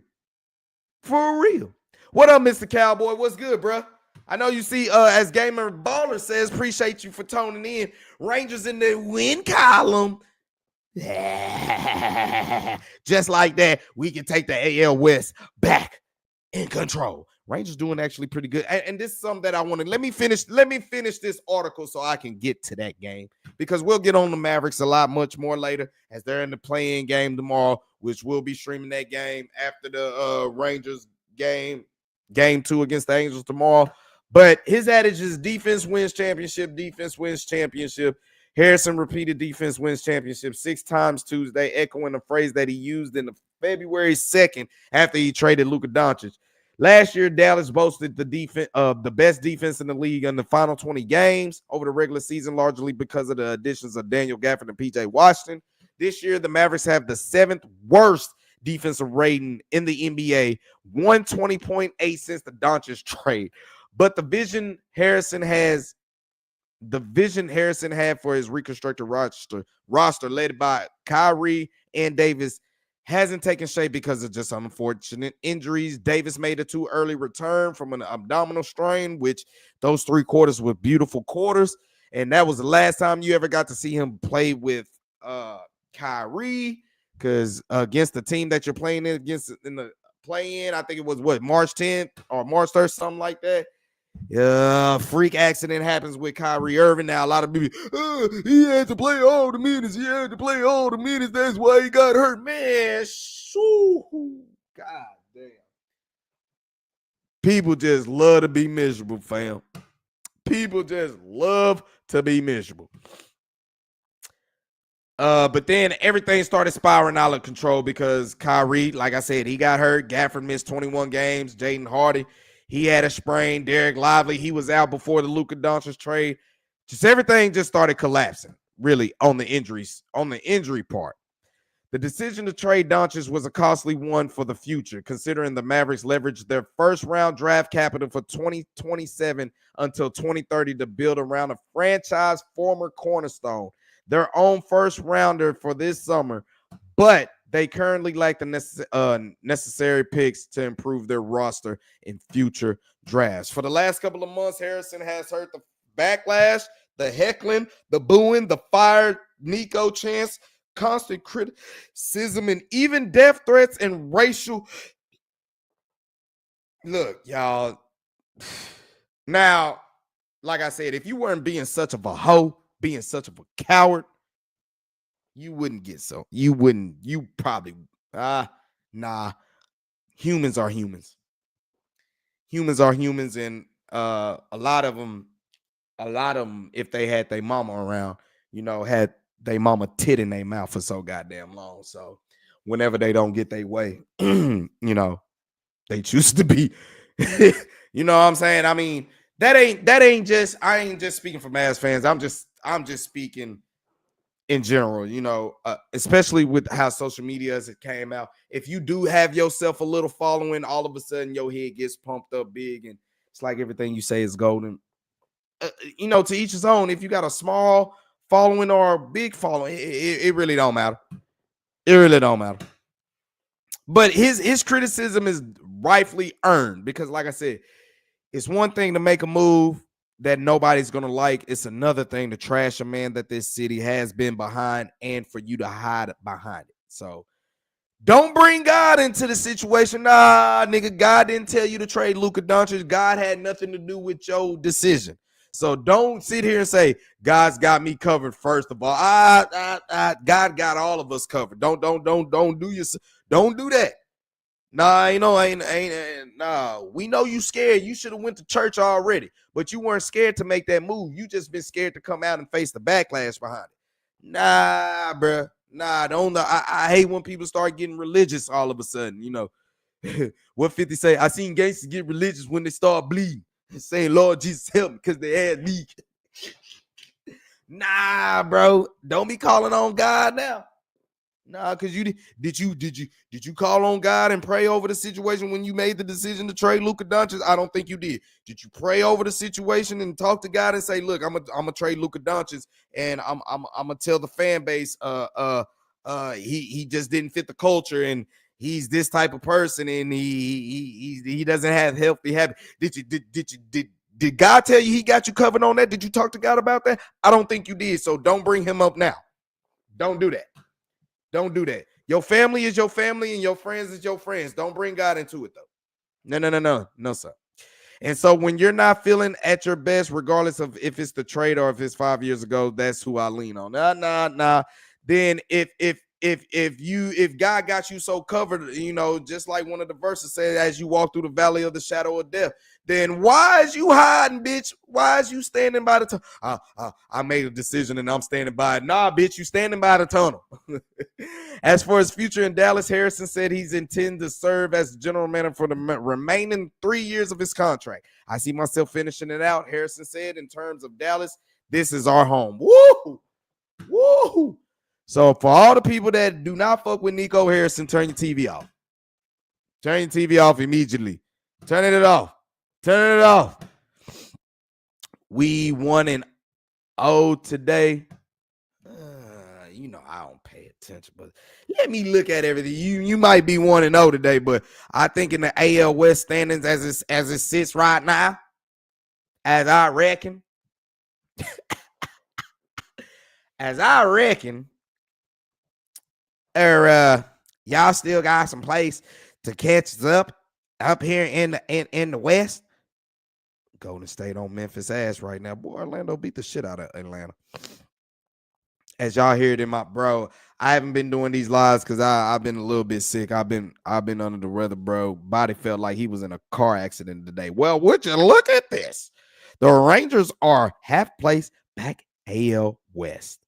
For real. What up, Mr. Cowboy? What's good, bro? I know you see, as Gamer Baller says, appreciate you for toning in. Rangers in the win column. Just like that, we can take the AL West back in control. Rangers doing actually pretty good. And this is something that I want to let me finish this article so I can get to that game, because we'll get on the Mavericks much more later as they're in the play-in game tomorrow, which we'll be streaming that game after the Rangers game 2 against the Angels tomorrow. But his adage is defense wins championship, defense wins championship. Harrison repeated defense wins championship 6 times Tuesday, echoing a phrase that he used in the February 2nd after he traded Luka Doncic. Last year, Dallas boasted the best defense in the league in the final 20 games over the regular season, largely because of the additions of Daniel Gafford and Paige Bueckers. This year, the Mavericks have the 7th worst defensive rating in the NBA, 120.8 since the Doncic trade. But the vision Harrison had for his reconstructed roster led by Kyrie and Davis hasn't taken shape because of just unfortunate injuries. Davis made a too early return from an abdominal strain, which those 3 quarters were beautiful quarters. And that was the last time you ever got to see him play with Kyrie, because against the team that you're playing against in the play-in, I think it was March 10th or March 3rd, something like that. Freak accident happens with Kyrie Irving. Now a lot of people, he had to play all the minutes. That's why he got hurt. Man, god damn. People just love to be miserable, fam. People just love to be miserable. But then everything started spiraling out of control because Kyrie, like I said, he got hurt. Gafford missed 21 games. Jaden Hardy, he had a sprain. Derek Lively, he was out before the Luka Doncic trade. Just everything just started collapsing, really, on the injury part. The decision to trade Doncic was a costly one for the future, considering the Mavericks leveraged their first-round draft capital for 2027 until 2030 to build around a franchise former cornerstone, their own first-rounder for this summer. But They currently lack the necessary picks to improve their roster in future drafts. For the last couple of months, Harrison has heard the backlash, the heckling, the booing, the fired Nico chants, constant criticism, and even death threats and racial. Look, y'all. Now, like I said, if you weren't being such of a hoe, being such of a coward, you wouldn't get so. You probably, nah. Humans are humans. Humans are humans, and a lot of them, if they had their mama around, had their mama tit in their mouth for so goddamn long. So whenever they don't get their way, they choose to be, you know what I'm saying? I mean, that ain't just, I ain't just speaking for Mavs fans. I'm just speaking in general, especially with how social media as it came out. If you do have yourself a little following, all of a sudden your head gets pumped up big, and it's like everything you say is golden. To each his own. If you got a small following or a big following, it really don't matter. It really don't matter. But his criticism is rightfully earned because, like I said, it's one thing to make a move that nobody's going to like. It's another thing to trash a man that this city has been behind and for you to hide behind it. So don't bring God into the situation. Nah, nigga, God didn't tell you to trade Luka Doncic. God had nothing to do with your decision. So don't sit here and say, God's got me covered. First of all, God got all of us covered. Don't do that. Nah, nah. We know you scared. You should have went to church already, but you weren't scared to make that move. You just been scared to come out and face the backlash behind it. Nah, bruh. Nah, don't. I hate when people start getting religious all of a sudden. What 50 say? I seen gangsters get religious when they start bleeding and saying, "Lord Jesus, help me," because they had me. Nah, bro. Don't be calling on God now. Nah, because did you call on God and pray over the situation when you made the decision to trade Luka Doncic? I don't think you did. Did you pray over the situation and talk to God and say, "Look, I'm gonna trade Luka Doncic, and I'm gonna tell the fan base, he just didn't fit the culture, and he's this type of person, and he doesn't have healthy habits." Did God tell you he got you covered on that? Did you talk to God about that? I don't think you did. So don't bring him up now. Don't do that. Don't do that. Your family is your family and your friends is your friends. Don't bring God into it, though. No, sir. And so when you're not feeling at your best, regardless of if it's the trade or if it's 5 years ago, that's who I lean on. Nah. Then if God got you so covered, just like one of the verses said, as you walk through the valley of the shadow of death, then why is you hiding, bitch? Why is you standing by the tunnel? I made a decision and I'm standing by it. Nah, bitch, you standing by the tunnel. As for his future in Dallas, Harrison said he's intended to serve as general manager for the remaining 3 years of his contract. I see myself finishing it out, Harrison said. In terms of Dallas, this is our home. Woo! So for all the people that do not fuck with Nico Harrison, turn your TV off. Turn your TV off immediately. Turning it off. We 1-0 today. I don't pay attention, but let me look at everything. You might be 1-0 today, but I think in the AL West standings as it sits right now, as I reckon, y'all still got some place to catch us up here in the West. Golden State on Memphis ass right now. Boy, Orlando beat the shit out of Atlanta. As y'all hear it in my bro, I haven't been doing these lives because I've been a little bit sick. I've been under the weather, bro. Body felt like he was in a car accident today. Well, would you look at this? The Rangers are half place back AL West.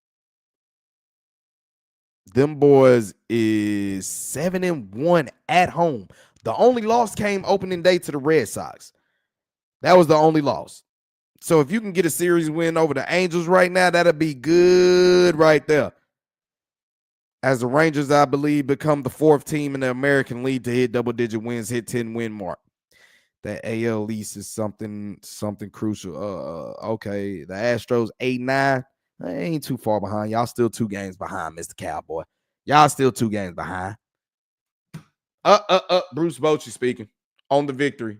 Them boys is 7-1 at home. The only loss came opening day to the Red Sox. That was the only loss. So if you can get a series win over the Angels right now, that'll be good right there. As the Rangers, I believe, become the 4th team in the American League to hit double-digit wins, hit 10-win mark. That AL East is something crucial. Okay, the Astros 8-9. They ain't too far behind. Y'all still 2 games behind, Mr. Cowboy. Y'all still 2 games behind. Bruce Bochy speaking on the victory.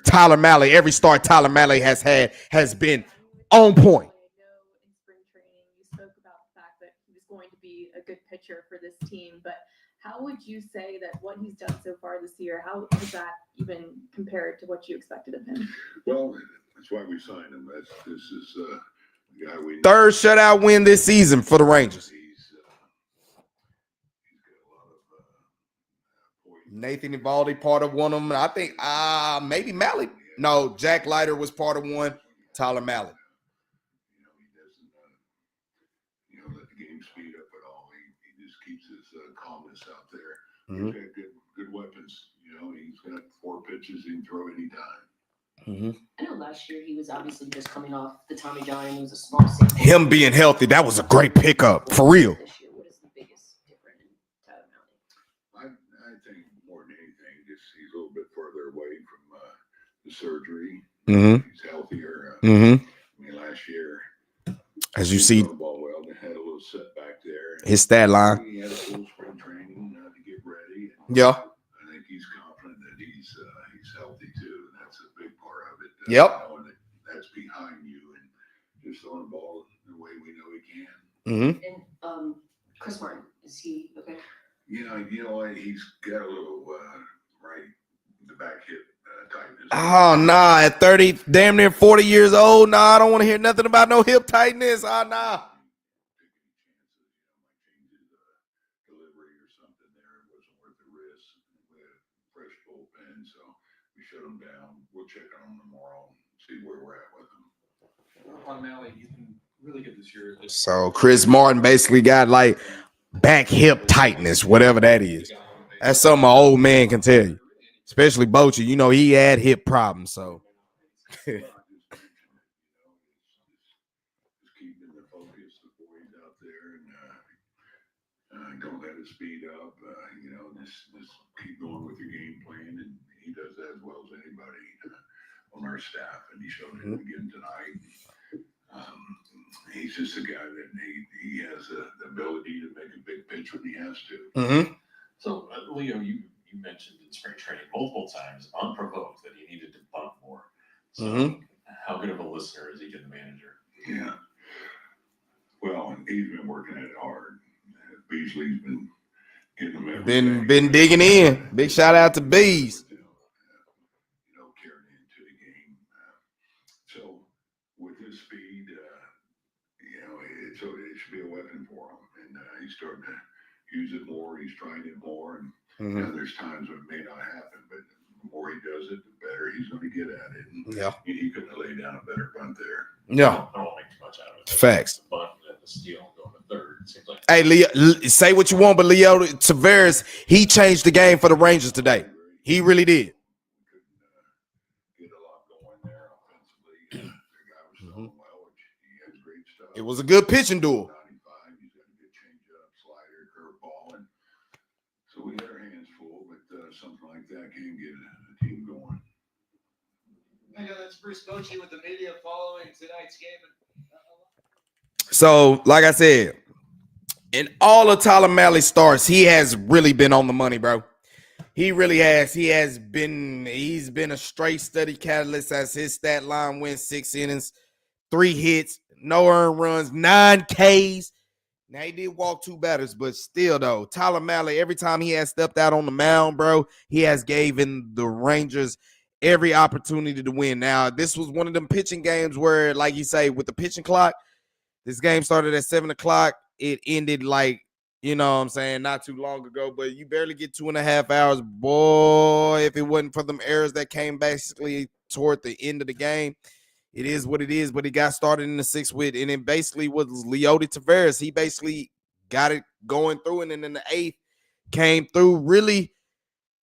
Tyler Malley, every start Tyler Malley has had has been on point. In spring training, you spoke about the fact that he was going to be a good pitcher for this team, but how would you say that what he's done so far this year, how has that even compared to what you expected of him? Well, that's why we signed him. This is the guy we 3rd shutout win this season for the Rangers. He's got a lot of poison. Nathan Eovaldi part of one of them. I think maybe Malley. No, Jack Leiter was part of one. Tyler Malley. He doesn't let the game speed up at all. He just keeps his calmness out there. Mm-hmm. He's got good weapons. He's got 4 pitches he can throw anytime. Mm-hmm. I know last year he was obviously just coming off the Tommy John and it was a small sample. Him being healthy, that was a great pickup for real. This year, what is the biggest difference in Tyler Malley? I think more than anything, he's a little bit further away from the surgery. Mm-hmm. He's healthier. Mm-hmm. I mean, last year, as you see, the ball well, they had a little setback there. His stat line. He had a full spring training to get ready. Yeah. I think he's confident that he's healthy too. And that's a big part of it. Yep. Knowing that that's behind you and just throwing the ball the way we know he can. Mm-hmm. And Chris Martin, is he okay? You know what? He's got a little the back hip tightness. Oh, nah. At 30, damn near 40 years old, nah, I don't want to hear nothing about no hip tightness. Oh, nah. Delivery or something there. It wasn't worth the risk. We had a fresh bullpen, so we shut him down. We'll check on him tomorrow and see where we're at with him. On Malley, he's been really good this year. So Chris Martin basically got like back hip tightness, whatever that is. That's something an old man can tell you. Especially Bochy. He had hip problems, so. Just keeping the focus, the boys out there, and don't let it speed up. Just keep going with your game plan, and he does that as well as anybody on our staff, and he showed it again tonight. He's just a guy that he has the ability to make a big pitch when he has to. Mm-hmm. So, Leo, you mentioned in spring training multiple times, unprovoked, that he needed to bunt more. So, how good of a listener is he to the manager? Yeah. Well, he's been working at it hard. Beasley's been getting him everything. Been digging in. Big shout out to Bees. Carrying into the game. So with his speed, it should be a weapon for him. And he's starting to use it more. He's trying it more. And there's times when it may not happen, but the more he does it, the better he's going to get at it. And he couldn't have laid down a better bunt there. Yeah. I don't make too much out of it. Facts. The bunt and the steal going to third. It seems like. Hey, Leo, say what you want, but Leo Tavares, he changed the game for the Rangers today. He really did. Get a lot going there offensively. The guy was throwing well, which he had great stuff. It was a good pitching duel. 95, he's got a good changeup, slider, curveball, and so we had our hands full. But something like that can get a team going. That's Bruce Bochy with the media following tonight's game. So, like I said, in all of Tyler Malley's starts, he has really been on the money, bro. He really has. He's been a straight steady catalyst as his stat line went 6 innings, 3 hits, no earned runs, 9 Ks. Now, he did walk 2 batters, but still, though, Tyler Malley, every time he has stepped out on the mound, bro, he has given the Rangers every opportunity to win. Now, this was one of them pitching games where, like you say, with the pitching clock, this game started at 7 o'clock. It ended like, not too long ago, but you barely get 2.5 hours. Boy, if it wasn't for them errors that came basically toward the end of the game, it is what it is. But he got started in the 6th with, and it basically was Leody Tavares. He basically got it going through, and then in the 8th came through. Really,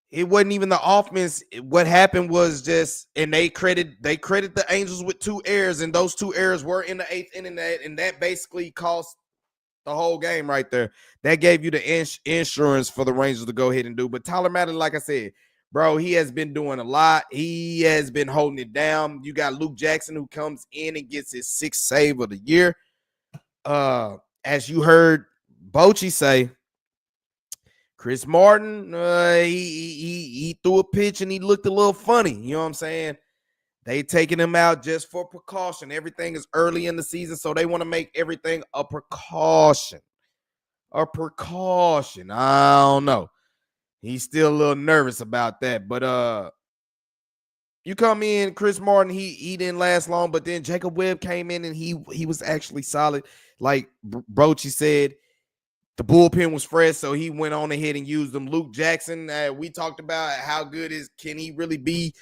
it wasn't even the offense. What happened was just, and they credit the Angels with 2 errors, and those 2 errors were in the 8th inning, and that basically cost the whole game right there. That gave you the insurance for the Rangers to go ahead and do. But Tyler Malley, like I said, bro, he has been doing a lot. He has been holding it down. You got Luke Jackson who comes in and gets his 6th save of the year. As you heard Bochy say, Chris Martin, he threw a pitch and he looked a little funny. You know what I'm saying? They taking him out just for precaution. Everything is early in the season, so they want to make everything a precaution. A precaution. I don't know. He's still a little nervous about that. But you come in, Chris Martin, he didn't last long, but then Jacob Webb came in and he was actually solid. Like Brochi said, the bullpen was fresh, so he went on ahead and used them. Luke Jackson, we talked about how good can he really be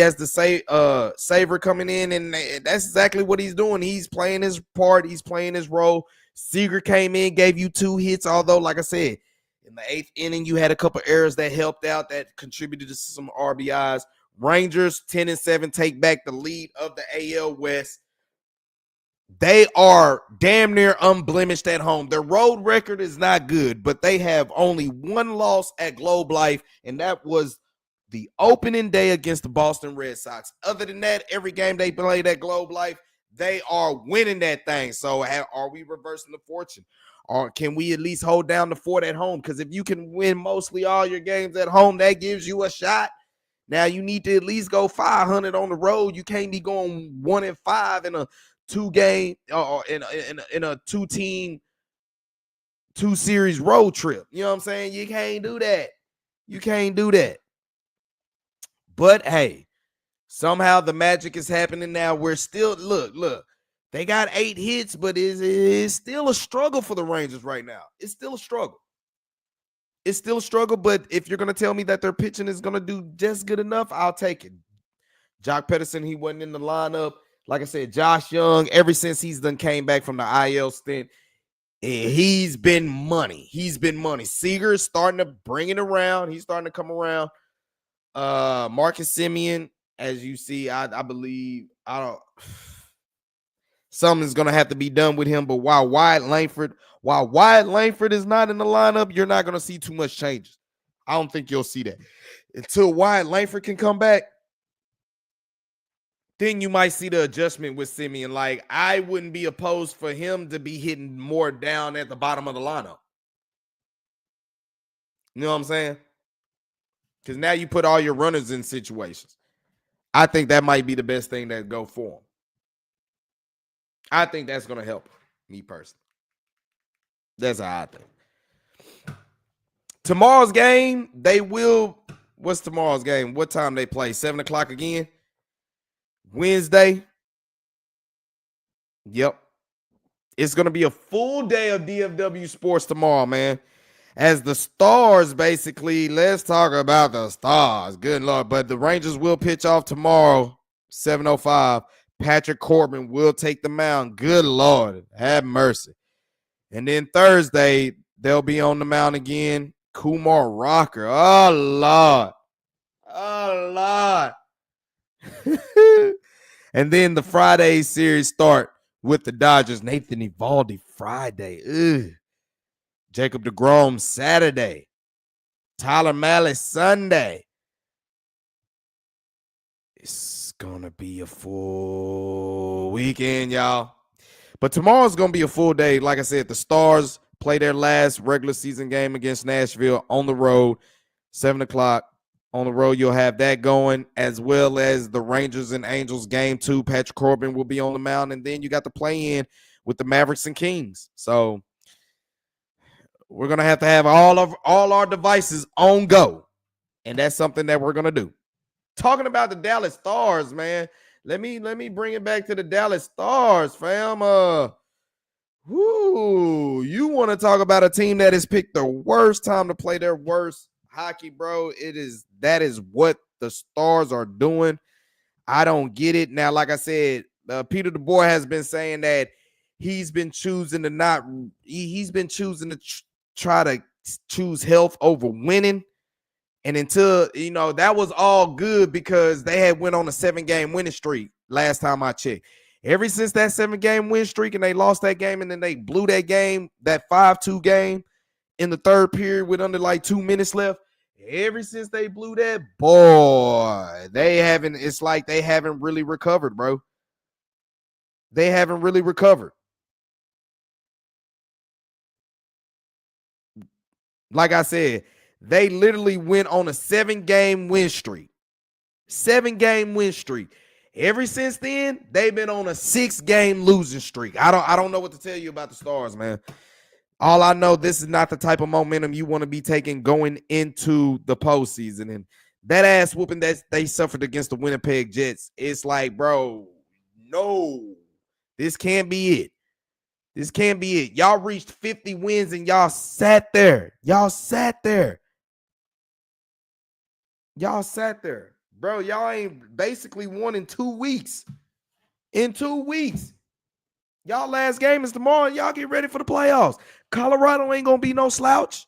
as the saver coming in, and that's exactly what he's doing. He's playing his part. He's playing his role. Seager came in, gave you 2 hits, although, like I said, in the 8th inning, you had a couple errors that helped out, that contributed to some RBIs. Rangers 10-7 take back the lead of the AL West. They are damn near unblemished at home. Their road record is not good, but they have only 1 loss at Globe Life, and that was the opening day against the Boston Red Sox. Other than that, every game they played at Globe Life, they are winning that thing. So are we reversing the fortune? Or can we at least hold down the fort at home? Because if you can win mostly all your games at home, that gives you a shot. Now you need to at least go 500 on the road. You can't be going 1-5 in a 2-game or in a 2-team 2-series road trip. You know what I'm saying? You can't do that. You can't do that. But hey, somehow the magic is happening now. We're still look. They got 8 hits, but it's still a struggle for the Rangers right now. It's still a struggle. It's still a struggle, but if you're going to tell me that their pitching is going to do just good enough, I'll take it. Jock Pederson, he wasn't in the lineup. Like I said, Josh Young, ever since he's done came back from the IL stint, he's been money. Seager is starting to bring it around. He's starting to come around. Marcus Semien, as you see, I believe, something's going to have to be done with him. But while Wyatt Langford is not in the lineup, you're not going to see too much changes. I don't think you'll see that. Until Wyatt Langford can come back, then you might see the adjustment with Semien. Like, I wouldn't be opposed for him to be hitting more down at the bottom of the lineup. You know what I'm saying? Because now you put all your runners in situations. I think that might be the best thing that go for him. I think that's going to help me personally. That's how I think. Tomorrow's game, what's tomorrow's game? What time they play? 7 o'clock again? Wednesday. Yep. It's going to be a full day of DFW sports tomorrow, man. As the Stars, basically, let's talk about the Stars. Good Lord. But the Rangers will pitch off tomorrow, 7:05. Patrick Corbin will take the mound. Good Lord. Have mercy. And then Thursday, they'll be on the mound again. Kumar Rocker. Oh, Lord. Oh, Lord. And then the Friday series start with the Dodgers. Nathan Eovaldi Friday. Ugh. Jacob deGrom Saturday. Tyler Mahle Sunday. It's going to be a full weekend, y'all. But tomorrow's going to be a full day. Like I said, the Stars play their last regular season game against Nashville on the road, 7 o'clock. On the road, you'll have that going, as well as the Rangers and Angels game 2. Patrick Corbin will be on the mound, and then you got the play-in with the Mavericks and Kings. So we're going to have all our devices on go, and that's something that we're going to do. Talking about the Dallas Stars, man, let me bring it back to the Dallas Stars, fam. You want to talk about a team that has picked the worst time to play their worst hockey, bro? That is what the Stars are doing. I don't get it. Now, like I said, Peter DeBoer has been saying that he's been choosing to try to choose health over winning. And until, that was all good because they had went on a 7-game winning streak last time I checked. Ever since that 7-game win streak and they lost that game and then they blew that game, that 5-2 game in the third period with under like 2 minutes left, ever since they blew that, boy, it's like they haven't really recovered, bro. They haven't really recovered. Like I said, they literally went on a 7-game win streak. 7-game win streak. Ever since then, they've been on a 6-game losing streak. I don't know what to tell you about the Stars, man. All I know, this is not the type of momentum you want to be taking going into the postseason. And that ass whooping that they suffered against the Winnipeg Jets, it's like, bro, no, this can't be it. This can't be it. Y'all reached 50 wins and y'all sat there. Y'all sat there. Y'all sat there. Bro, y'all ain't basically won in 2 weeks. In 2 weeks. Y'all last game is tomorrow. Y'all get ready for the playoffs. Colorado ain't going to be no slouch.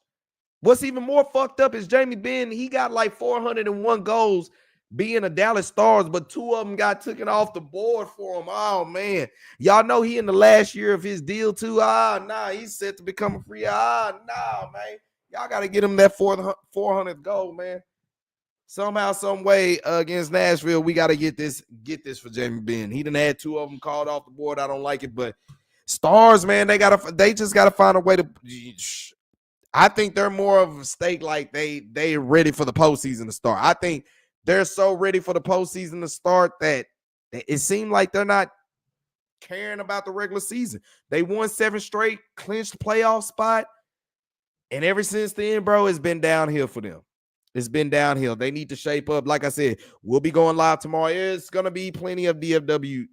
What's even more fucked up is Jamie Benn. He got like 401 goals being a Dallas Stars, but 2 of them got taken off the board for him. Oh, man. Y'all know he in the last year of his deal, too. Nah, he's set to become a free. Nah, man. Y'all got to get him that 400th goal, man. Somehow, some way against Nashville, we got to get this for Jamie Benn. He done had 2 of them called off the board. I don't like it, but Stars, man, they just got to find a way to. I think they're more of a stake, like they ready for the postseason to start. I think they're so ready for the postseason to start that it seemed like they're not caring about the regular season. They won 7 straight, clinched playoff spot, and ever since then, bro, it's been downhill for them. It's been downhill. They need to shape up. Like I said, we'll be going live tomorrow. It's going to be plenty of DFW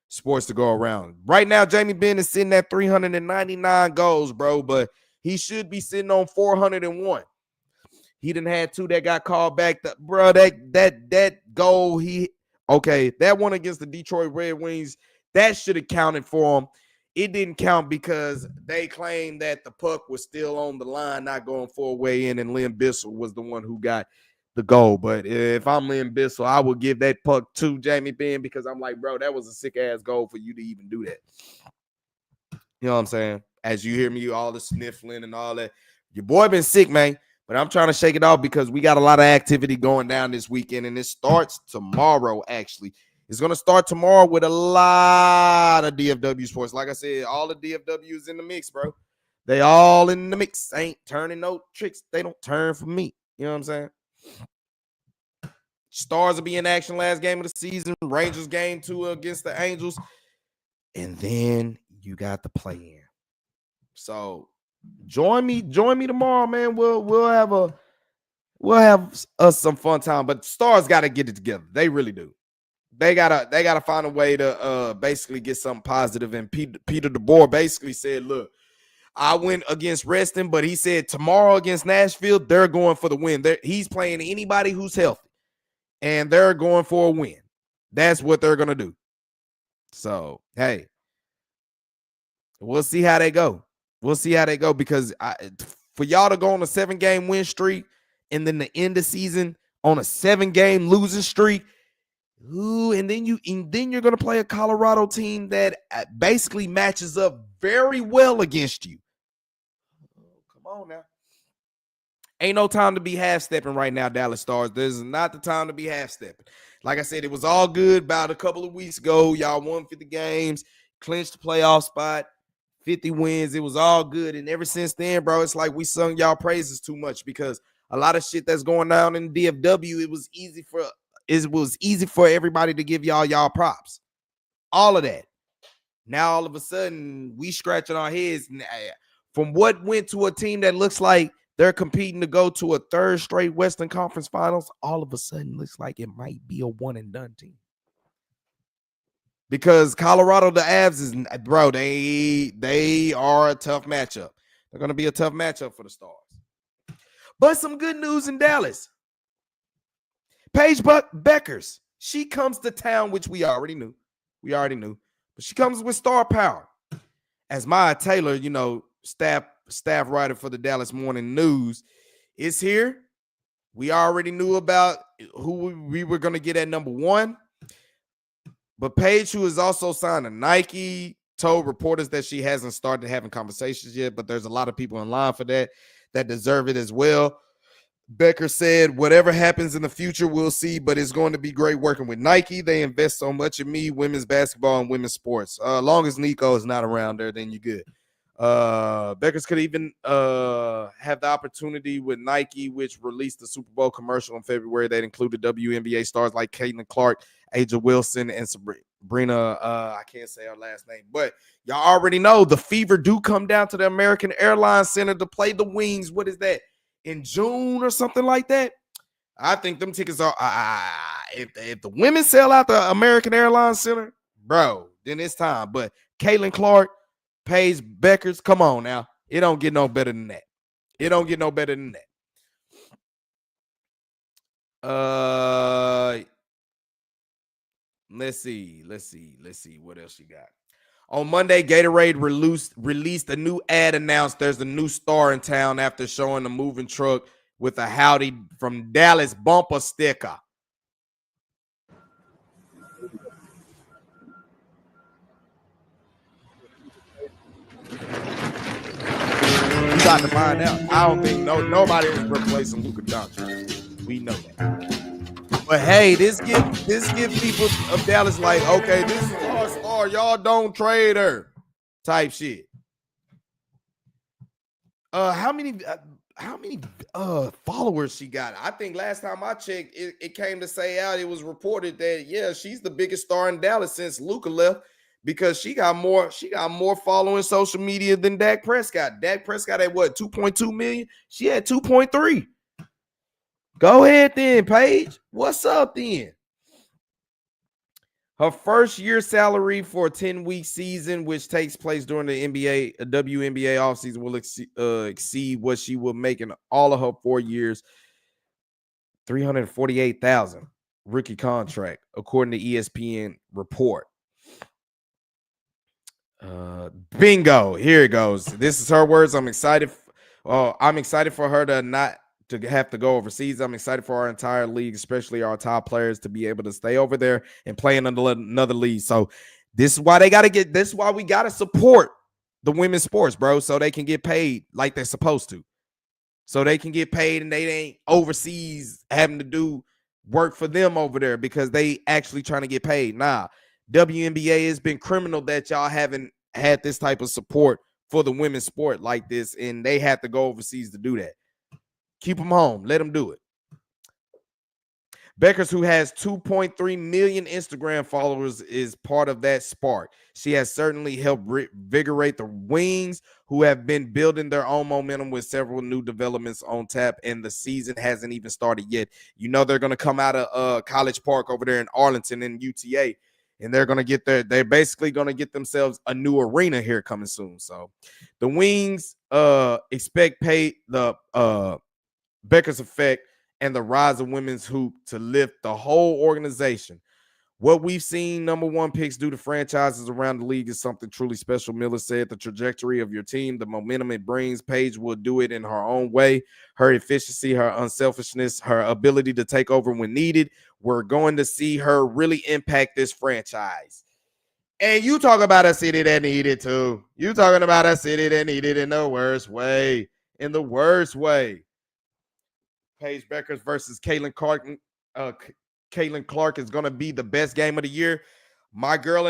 sports to go around. Right now, Jamie Benn is sitting at 399 goals, bro, but he should be sitting on 401. He done had 2 that got called back. Bro, that goal, that one against the Detroit Red Wings, that should have counted for him. It didn't count because they claimed that the puck was still on the line, not going for a way in, and Lynn Bissell was the one who got the goal. But if I'm Lynn Bissell, I would give that puck to Jamie Benn because I'm like, bro, that was a sick-ass goal for you to even do that. You know what I'm saying? As you hear me, all the sniffling and all that. Your boy been sick, man, but I'm trying to shake it off because we got a lot of activity going down this weekend, and it starts tomorrow, actually. It's going to start tomorrow with a lot of DFW sports. Like I said, all the DFWs in the mix, bro. They all in the mix. Ain't turning no tricks. They don't turn for me. You know what I'm saying? Stars will be in action last game of the season. Rangers game 2 against the Angels. And then you got the play-in. So join me tomorrow, man. We'll have us some fun time. But Stars got to get it together. They really do. They gotta find a way to basically get something positive. And Peter DeBoer basically said, look, I went against Reston, but he said tomorrow against Nashville, they're going for the win. He's playing anybody who's healthy, and they're going for a win. That's what they're gonna do. So, hey, we'll see how they go. Because for y'all to go on a 7-game win streak and then the end of season on a 7-game losing streak. Ooh, and then you're gonna play a Colorado team that basically matches up very well against you. Oh, come on now. Ain't no time to be half-stepping right now, Dallas Stars. This is not the time to be half-stepping. Like I said, it was all good about a couple of weeks ago. Y'all won 50 games, clinched the playoff spot, 50 wins. It was all good. And ever since then, bro, it's like we sung y'all praises too much because a lot of shit that's going down in DFW, it was easy for everybody to give y'all props. All of that. Now, all of a sudden, we scratching our heads from what went to a team that looks like they're competing to go to a 3rd straight Western Conference Finals. All of a sudden, looks like it might be a one-and-done team. Because Colorado, the Avs is, bro, they are a tough matchup. They're going to be a tough matchup for the Stars. But some good news in Dallas. Paige Bueckers, she comes to town, which we already knew. But she comes with star power. As Maya Taylor, staff writer for the Dallas Morning News, is here. We already knew about who we were going to get at number 1. But Paige, who is also signed to Nike, told reporters that she hasn't started having conversations yet, but there's a lot of people in line for that deserve it as well. Becker said, whatever happens in the future, we'll see, but it's going to be great working with Nike. They invest so much in me, women's basketball and women's sports. Long as Nico is not around there, then you're good. Bueckers could even have the opportunity with Nike, which released the Super Bowl commercial in February that included WNBA stars like Caitlin Clark, Aja Wilson, and Sabrina. I can't say her last name, but y'all already know the Fever do come down to the American Airlines Center to play the Wings. What is that, in June or something like that? I think them tickets are if the women sell out the American Airlines Center, bro, then it's time. But Caitlin Clark, Paige Bueckers, come on now. It don't get no better than that. It don't get no better than that. Let's see what else you got. On Monday, Gatorade released a new ad announced there's a new star in town after showing a moving truck with a Howdy from Dallas bumper sticker. You got to find out. I don't think nobody is replacing Luka Doncic. We know that. But hey, this give people of Dallas like, okay, this is our star. Y'all don't trade her type shit. How many followers she got? I think last time I checked, it came to say out, it was reported that, yeah, she's the biggest star in Dallas since Luka left, because she got more following social media than Dak Prescott. Dak Prescott had what, 2.2 million? She had 2.3. Go ahead then, Paige. What's up then? Her first year salary for a 10-week season, which takes place during the WNBA offseason, will exceed what she will make in all of her 4 years, $348,000 rookie contract, according to ESPN report. Bingo. Here it goes. This is her words. I'm excited for her to not to have to go overseas. I'm excited for our entire league, especially our top players, to be able to stay over there and play in another league. So this is why this is why we got to support the women's sports, bro, so they can get paid like they're supposed to. So they can get paid and they ain't overseas having to do work for them over there because they actually trying to get paid. Nah, WNBA has been criminal that y'all haven't had this type of support for the women's sport like this, and they have to go overseas to do that. Keep them home. Let them do it. Bueckers, who has 2.3 million Instagram followers, is part of that spark. She has certainly helped revigorate the Wings, who have been building their own momentum with several new developments on tap, and the season hasn't even started yet. You know they're going to come out of College Park over there in Arlington in UTA, and they're basically going to get themselves a new arena here coming soon. So the Wings expect the Bueckers effect and the rise of women's hoop to lift the whole organization. What we've seen number one picks do to franchises around the league is something truly special. Miller said, the trajectory of your team, the momentum it brings, Paige will do it in her own way. Her efficiency, her unselfishness, her ability to take over when needed. We're going to see her really impact this franchise. And you talk about a city that needed to. You talking about a city that needed in the worst way. In the worst way. Paige Bueckers versus Caitlin Clark. Caitlin Clark is going to be the best game of the year. My wife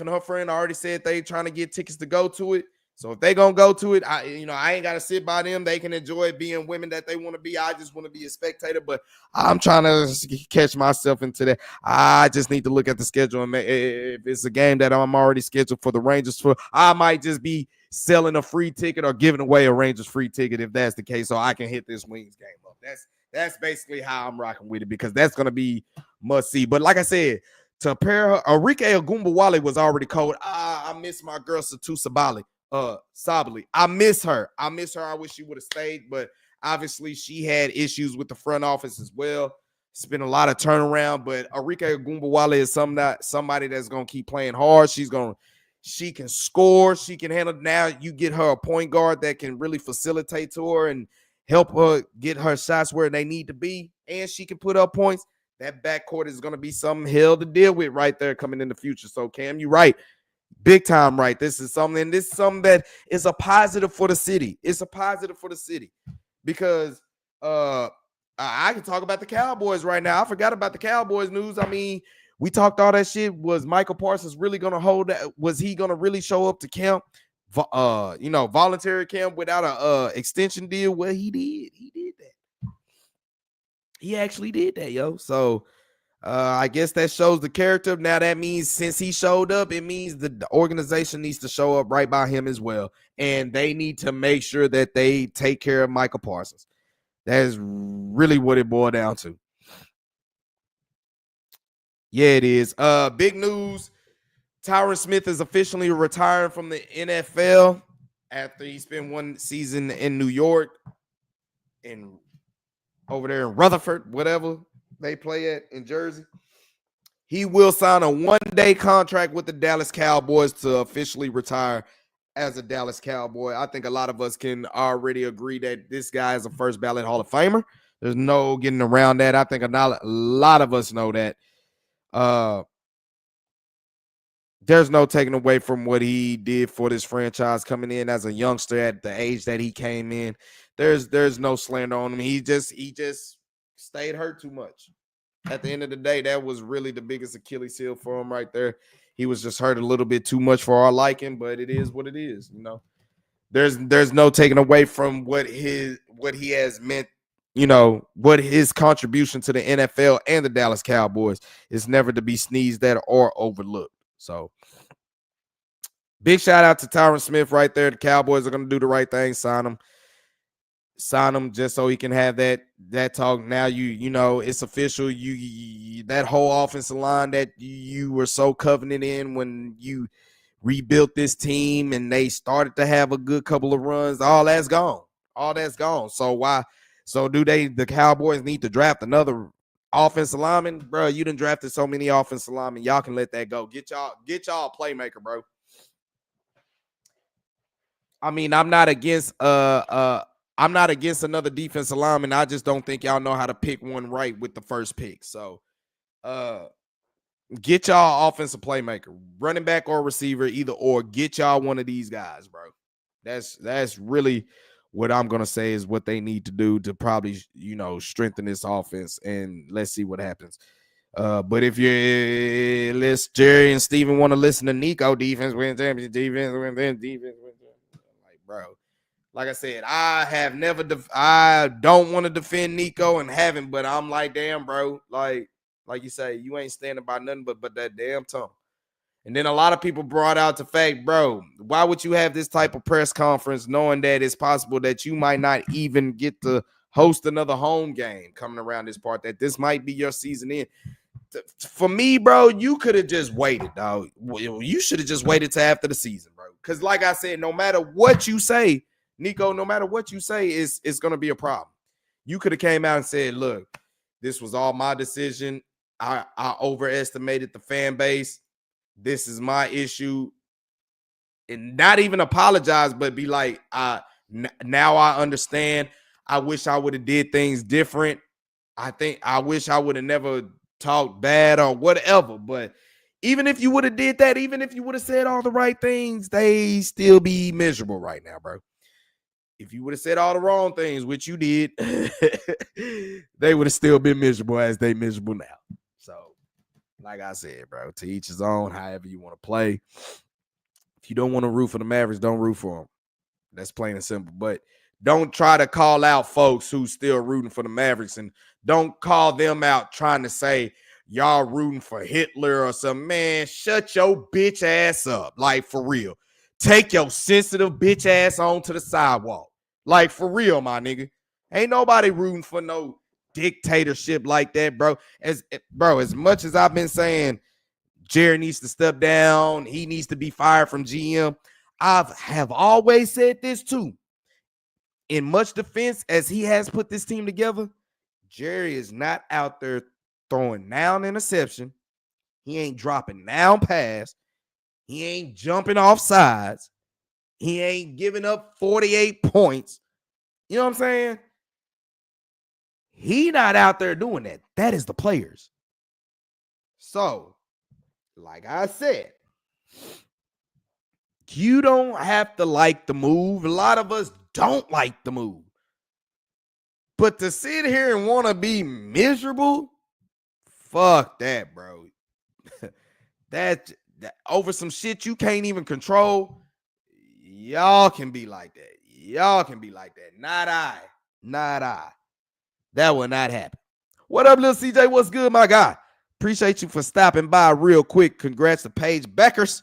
and her friend already said they trying to get tickets to go to it. So if they going to go to it, I ain't got to sit by them. They can enjoy being women that they want to be. I just want to be a spectator, but I'm trying to catch myself into that. I just need to look at the schedule, and if it's a game that I'm already scheduled for the Rangers for, I might just be selling a free ticket or giving away a Rangers free ticket if that's the case, so I can hit this Wings game up. That's basically how I'm rocking with it, because that's going to be must see. But like I said, to pair her, Arike Ogunbowale was already cold. I miss my girl Satu Sabali. I miss her. I wish she would have stayed, but obviously she had issues with the front office as well. It's been a lot of turnaround, but Arike Ogunbowale is somebody that's going to keep playing hard. She can score. She can handle. Now you get her a point guard that can really facilitate to her and help her get her shots where they need to be, and she can put up points. That backcourt is going to be something hell to deal with right there coming in the future. So, Cam, you're right. Big time right. This is something that is a positive for the city. It's a positive for the city because I can talk about the Cowboys right now. I forgot about the Cowboys news. I mean, we talked all that shit. Was Michael Parsons really going to hold that? Was he going to really show up to camp? voluntary camp without a extension deal. Well, he did that. He actually did that, yo. So I guess that shows the character. Now that means since he showed up, it means the organization needs to show up right by him as well. And they need to make sure that they take care of Michael Parsons. That is really what it boiled down to. Yeah, it is. Big news. Tyron Smith is officially retiring from the NFL after he spent one season in New York and over there in Rutherford, whatever they play at in Jersey. He will sign a one-day contract with the Dallas Cowboys to officially retire as a Dallas Cowboy. I think a lot of us can already agree that this guy is a first ballot Hall of Famer. There's no getting around that. I think a lot of us know that. There's no taking away from what he did for this franchise coming in as a youngster at the age that he came in. There's no slander on him. He just stayed hurt too much. At the end of the day, that was really the biggest Achilles heel for him right there. He was just hurt a little bit too much for our liking, but it is what it is, you know. There's no taking away from what he has meant, you know, what his contribution to the NFL and the Dallas Cowboys is never to be sneezed at or overlooked. So big shout out to Tyron Smith right there. The Cowboys are going to do the right thing, sign him just so he can have that talk. Now you know it's official. You that whole offensive line that you were so covenant in when you rebuilt this team and they started to have a good couple of runs, all that's gone. So do the Cowboys need to draft another offensive lineman? Bro, you done drafted so many offensive linemen. Y'all can let that go. Get y'all a playmaker, bro. I mean, I'm not against another defensive lineman. I just don't think y'all know how to pick one right with the first pick. So get y'all offensive playmaker, running back or receiver, either or. Get y'all one of these guys, bro. That's really what I'm gonna say is what they need to do to probably, you know, strengthen this offense, and let's see what happens. But if Jerry and Steven want to listen to Nico, defense wins championship, defense wins championship. Like, bro, like I said, I don't want to defend Nico and haven't, but I'm like, damn, bro, like you say, you ain't standing by nothing but that damn tongue. And then a lot of people brought out the fact, bro, why would you have this type of press conference knowing that it's possible that you might not even get to host another home game coming around this part, that this might be your season in? For me, bro, you could have just waited, dog. You should have just waited till after the season, bro. Because like I said, no matter what you say, Nico, no matter what you say, it's going to be a problem. You could have came out and said, look, this was all my decision. I overestimated the fan base. This is my issue. And not even apologize, but be like, now I understand. I wish I would have did things different. I wish I would have never talked bad or whatever. But even if you would have did that, even if you would have said all the right things, they still be miserable right now, bro. If you would have said all the wrong things, which you did, they would have still been miserable as they miserable now. So, like I said, bro, to each his own, however you want to play. If you don't want to root for the Mavericks, don't root for them. That's plain and simple. But don't try to call out folks who's still rooting for the Mavericks, and don't call them out trying to say y'all rooting for Hitler or something. Man, shut your bitch ass up. Like, for real. Take your sensitive bitch ass on to the sidewalk. Like, for real, my nigga. Ain't nobody rooting for no dictatorship like that, bro. As much as I've been saying Jerry needs to step down, he needs to be fired from GM, I have always said this too. In much defense, as he has put this team together, Jerry is not out there throwing down interception. He ain't dropping down pass. He ain't jumping off sides. He ain't giving up 48 points. You know what I'm saying? He not out there doing that. That is the players. So, like I said, you don't have to like the move. A lot of us don't like the move. But to sit here and want to be miserable, fuck that, bro. that over some shit you can't even control. Y'all can be like that. Y'all can be like that. Not I. Not I. That will not happen. What up, little CJ? What's good, my guy? Appreciate you for stopping by real quick. Congrats to Paige Bueckers.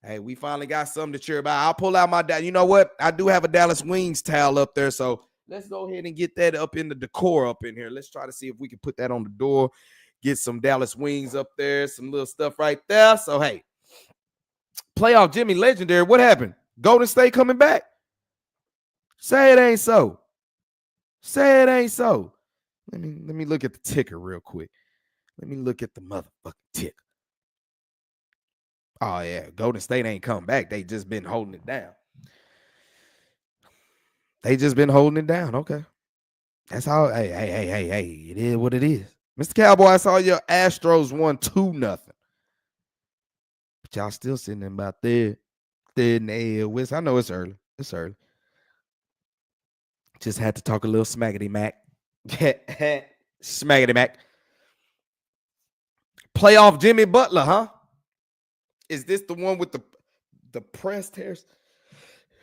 Hey, we finally got something to cheer about. I'll pull out my, you know what? I do have a Dallas Wings towel up there, so let's go ahead and get that up in the decor up in here. Let's try to see if we can put that on the door, get some Dallas Wings up there, some little stuff right there. So, hey, playoff Jimmy legendary. What happened? Golden State coming back? Say it ain't so. Say it ain't so. Let me look at the ticker real quick. Let me look at the motherfucking ticker. Oh, yeah. Golden State ain't come back. They just been holding it down. They just been holding it down. Okay. That's how. Hey. It is what it is. Mr. Cowboy, I saw your Astros won 2-0. But y'all still sitting in about third in the AL West. I know it's early. It's early. Just had to talk a little smackety mac. Smackety mac. Playoff Jimmy Butler, huh? Is this the one with the pressed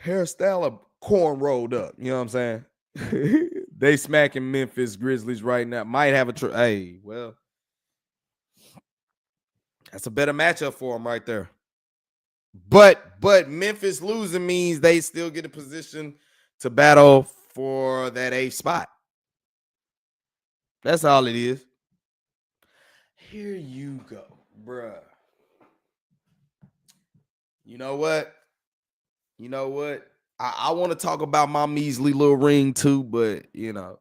hairstyle of corn rolled up? You know what I'm saying? They smacking Memphis Grizzlies right now. Might have a hey, well, that's a better matchup for them right there. But Memphis losing means they still get a position to battle for that 8th spot. That's all it is. Here you go, bruh. You know what? I want to talk about my measly little ring too, but you know,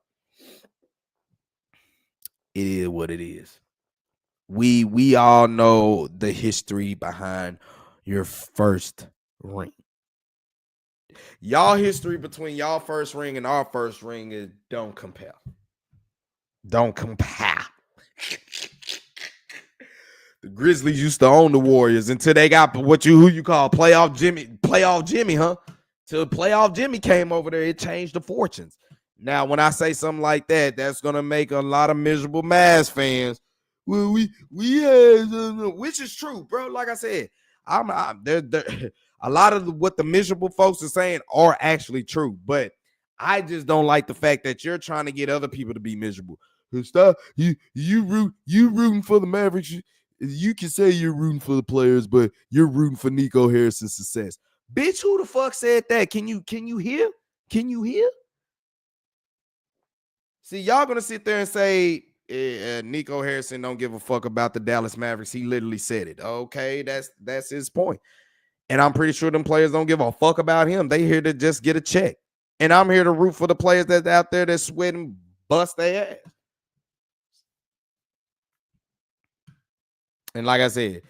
it is what it is. We all know the history behind your first ring. Y'all history between y'all first ring and our first ring is don't compare. Don't compare. The Grizzlies used to own the Warriors until they got who you call playoff Jimmy, huh? Till playoff Jimmy came over there, it changed the fortunes. Now, when I say something like that, that's gonna make a lot of miserable Mavs fans. Well, we had, which is true, bro. Like I said, I'm a lot of what the miserable folks are saying are actually true, but I just don't like the fact that you're trying to get other people to be miserable. Stop, you rooting for the Mavericks. You can say you're rooting for the players, but you're rooting for Nico Harrison's success. Bitch, who the fuck said that? Can you hear? Can you hear? See, y'all gonna sit there and say Nico Harrison don't give a fuck about the Dallas Mavericks. He literally said it. Okay, that's his point. And I'm pretty sure them players don't give a fuck about him. They here to just get a check. And I'm here to root for the players that's out there that sweat and bust their ass. And like I said,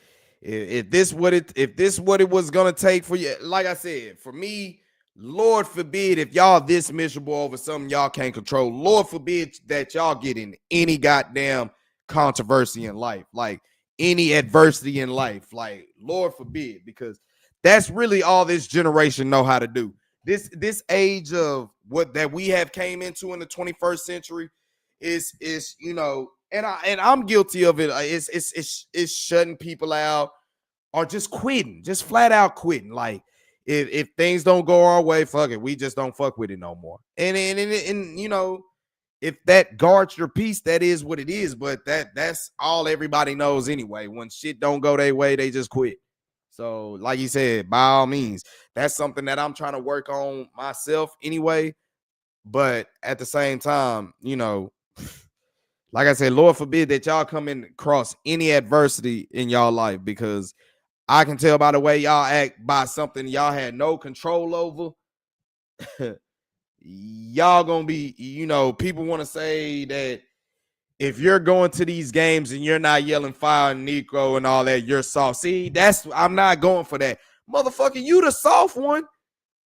if this what it was gonna take for you, like I said, for me, Lord forbid if y'all this miserable over something y'all can't control. Lord forbid that y'all get in any goddamn controversy in life, like any adversity in life, like Lord forbid, because that's really all this generation know how to do. This age of what that we have came into in the 21st century is you know. And I'm guilty of it. It's shutting people out or just quitting, just flat out quitting. Like if things don't go our way, fuck it. We just don't fuck with it no more. And you know, if that guards your peace, that is what it is. But that's all everybody knows anyway. When shit don't go their way, they just quit. So like you said, by all means, that's something that I'm trying to work on myself anyway. But at the same time, you know, like I said, Lord forbid that y'all come in across any adversity in y'all life, because I can tell by the way y'all act by something y'all had no control over. Y'all gonna be, you know, people want to say that if you're going to these games and you're not yelling fire Nico and all that, you're soft. See, I'm not going for that. Motherfucker, you the soft one.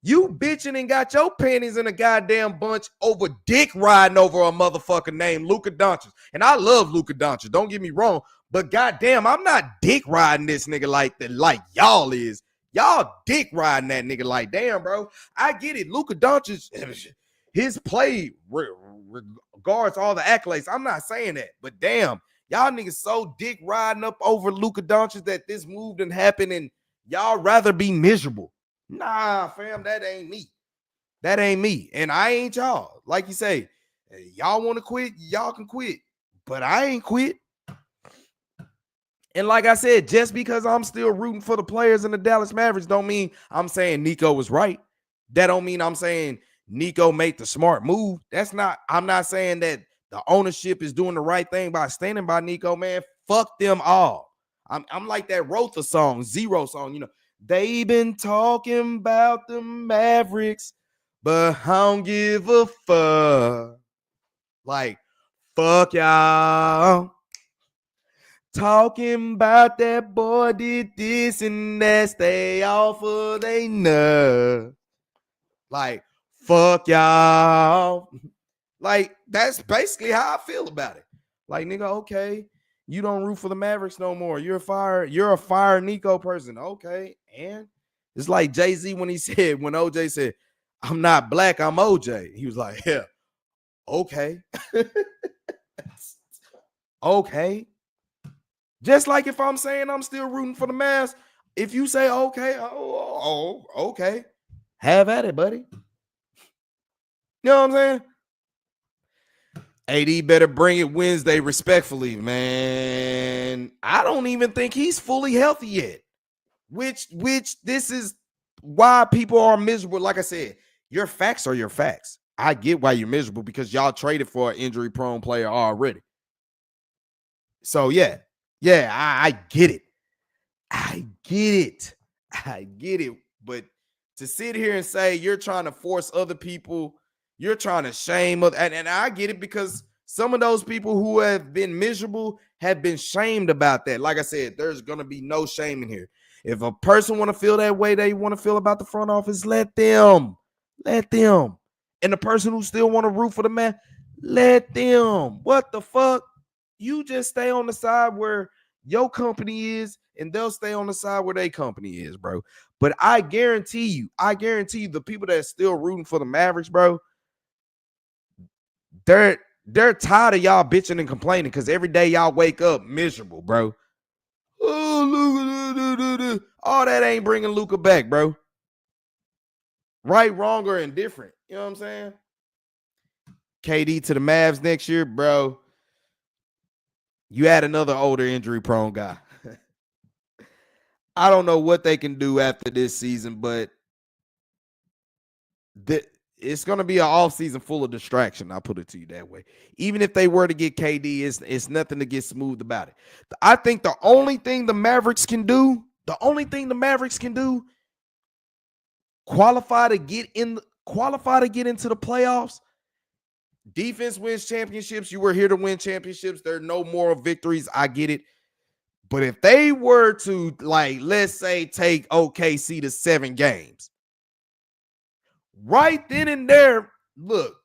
You bitching and got your panties in a goddamn bunch over dick riding over a motherfucker named Luka Doncic. And I love Luka Doncic, don't get me wrong, but goddamn, I'm not dick riding this nigga like y'all is. Y'all dick riding that nigga like, damn, bro. I get it. Luka Doncic, his play regards all the accolades. I'm not saying that, but damn, y'all niggas so dick riding up over Luka Doncic that this move done happen and y'all rather be miserable. Nah, fam, that ain't me. That ain't me. And I ain't y'all. Like you say, y'all want to quit, y'all can quit. But I ain't quit. And like I said, just because I'm still rooting for the players in the Dallas Mavericks don't mean I'm saying Nico was right. That don't mean I'm saying Nico made the smart move. I'm not saying that the ownership is doing the right thing by standing by Nico, man. Fuck them all. I'm like that Rotha song, Zero song, you know. They been talking about the Mavericks, but I don't give a fuck. Like, fuck y'all. Talking about that boy did this and that, stay off of they nuts. Like, fuck y'all. Like, that's basically how I feel about it. Like, nigga, okay, you don't root for the Mavericks no more. You're a fire Nico person. Okay. And it's like Jay-Z when OJ said, I'm not black, I'm OJ. He was like, yeah, okay. Okay. Just like if I'm saying I'm still rooting for the Mavs, if you say okay, okay, have at it, buddy. You know what I'm saying? AD better bring it Wednesday respectfully, man. I don't even think he's fully healthy yet. Which this is why people are miserable. Like I said, your facts are your facts. I get why you're miserable because y'all traded for an injury-prone player already. So yeah, I get it. I get it. But to sit here and say you're trying to force other people, you're trying to shame other, and I get it because some of those people who have been miserable have been shamed about that. Like I said, there's going to be no shame in here. If a person want to feel that way they want to feel about the front office, let them. And the person who still want to root for the man, let them. What the fuck? You just stay on the side where your company is, and they'll stay on the side where their company is, bro. But I guarantee you, the people that are still rooting for the Mavericks, bro, they're tired of y'all bitching and complaining because every day y'all wake up miserable, bro. Oh, Luka, all that ain't bringing Luka back, bro. Right, wrong, or indifferent. You know what I'm saying? KD to the Mavs next year, bro. You add another older injury-prone guy. I don't know what they can do after this season, but it's going to be an offseason full of distraction. I'll put it to you that way. Even if they were to get KD, it's nothing to get smooth about it. I think the only thing the Mavericks can do, qualify to get into the playoffs. Defense wins championships. You were here to win championships. There are no moral victories. I get it. But if they were to, like, let's say, take OKC to 7 games, right then and there, look,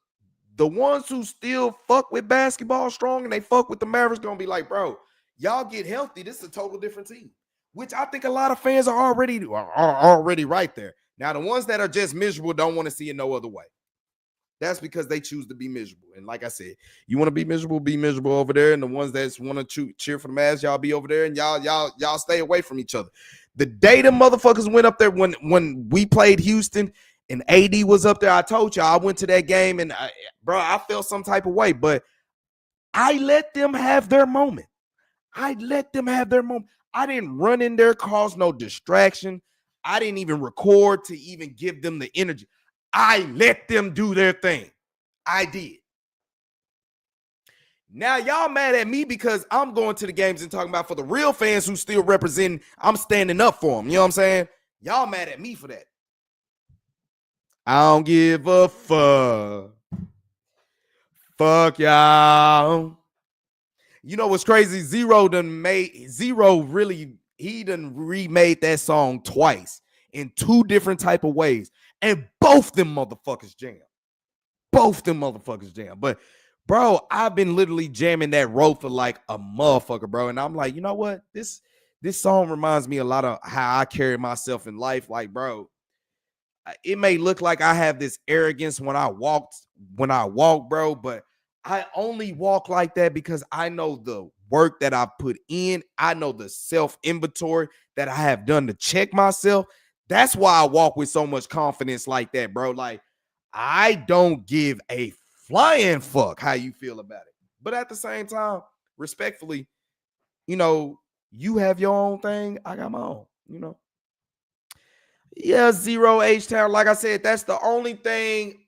the ones who still fuck with basketball strong and they fuck with the Mavericks going to be like, bro, y'all get healthy. This is a total different team, which I think a lot of fans are already right there. Now, the ones that are just miserable don't want to see it no other way. That's because they choose to be miserable. And like I said, you want to be miserable over there. And the ones that want to cheer for the Mavs, y'all be over there and y'all stay away from each other. The day the motherfuckers went up there when we played Houston and AD was up there, I told y'all I went to that game and I felt some type of way, but I let them have their moment. I didn't run in there, cause no distraction. I didn't even record to even give them the energy. I let them do their thing. I did. Now y'all mad at me because I'm going to the games and talking about for the real fans who still represent, I'm standing up for them. You know what I'm saying? Y'all mad at me for that. I don't give a fuck. Fuck y'all. You know what's crazy? Zero remade that song twice in 2 different type of ways. And both them motherfuckers jam. But, bro, I've been literally jamming that Rotha like a motherfucker, bro. And I'm like, you know what? This song reminds me a lot of how I carry myself in life. Like, bro, it may look like I have this arrogance when I walk, bro, but I only walk like that because I know the work that I put in. I know the self-inventory that I have done to check myself. That's why I walk with so much confidence like that, bro. Like, I don't give a flying fuck how you feel about it. But at the same time, respectfully, you know, you have your own thing. I got my own, you know. Yeah, 0 H-Town. Like I said, that's the only thing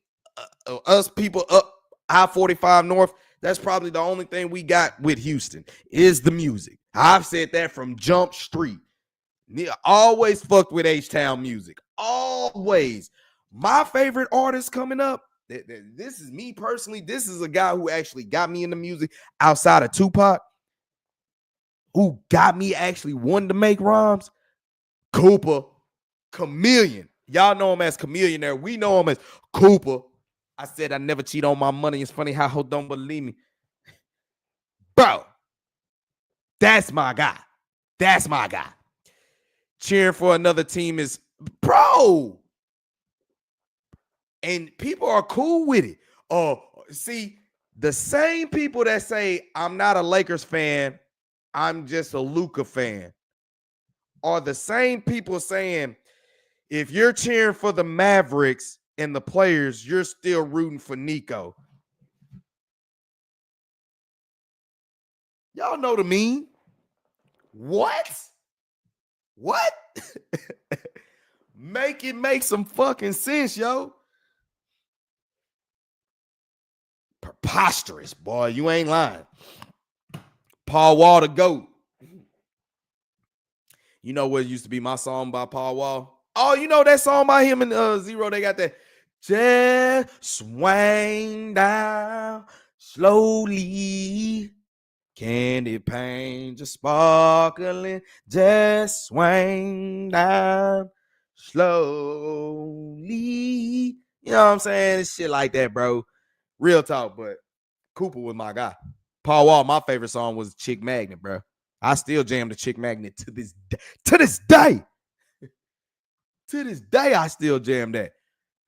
us people up I-45 North, that's probably the only thing we got with Houston is the music. I've said that from Jump Street. Always fucked with H-Town music. Always. My favorite artist coming up, this is me personally. This is a guy who actually got me into music outside of Tupac, who got me actually wanting to make rhymes. Cooper, Chameleon. Y'all know him as Chameleon there. We know him as Cooper. I said I never cheat on my money. It's funny how don't believe me. Bro, that's my guy. That's my guy. Cheering for another team is, bro. And people are cool with it. See, the same people that say I'm not a Lakers fan, I'm just a Luka fan, are the same people saying if you're cheering for the Mavericks and the players, you're still rooting for Nico. Y'all know the meme. What? Make it make some fucking sense, yo. Preposterous, boy. You ain't lying. Paul Wall the GOAT. You know what used to be my song by Paul Wall? Oh, you know that song by him and Zero? They got that. Just swing down slowly. Candy pane just sparkling. Just swing down slowly. You know what I'm saying? It's shit like that, bro. Real talk, but Cooper was my guy. Paul Wall, my favorite song was Chick Magnet, bro. I still jam the Chick Magnet to this day. To this day, I still jam that.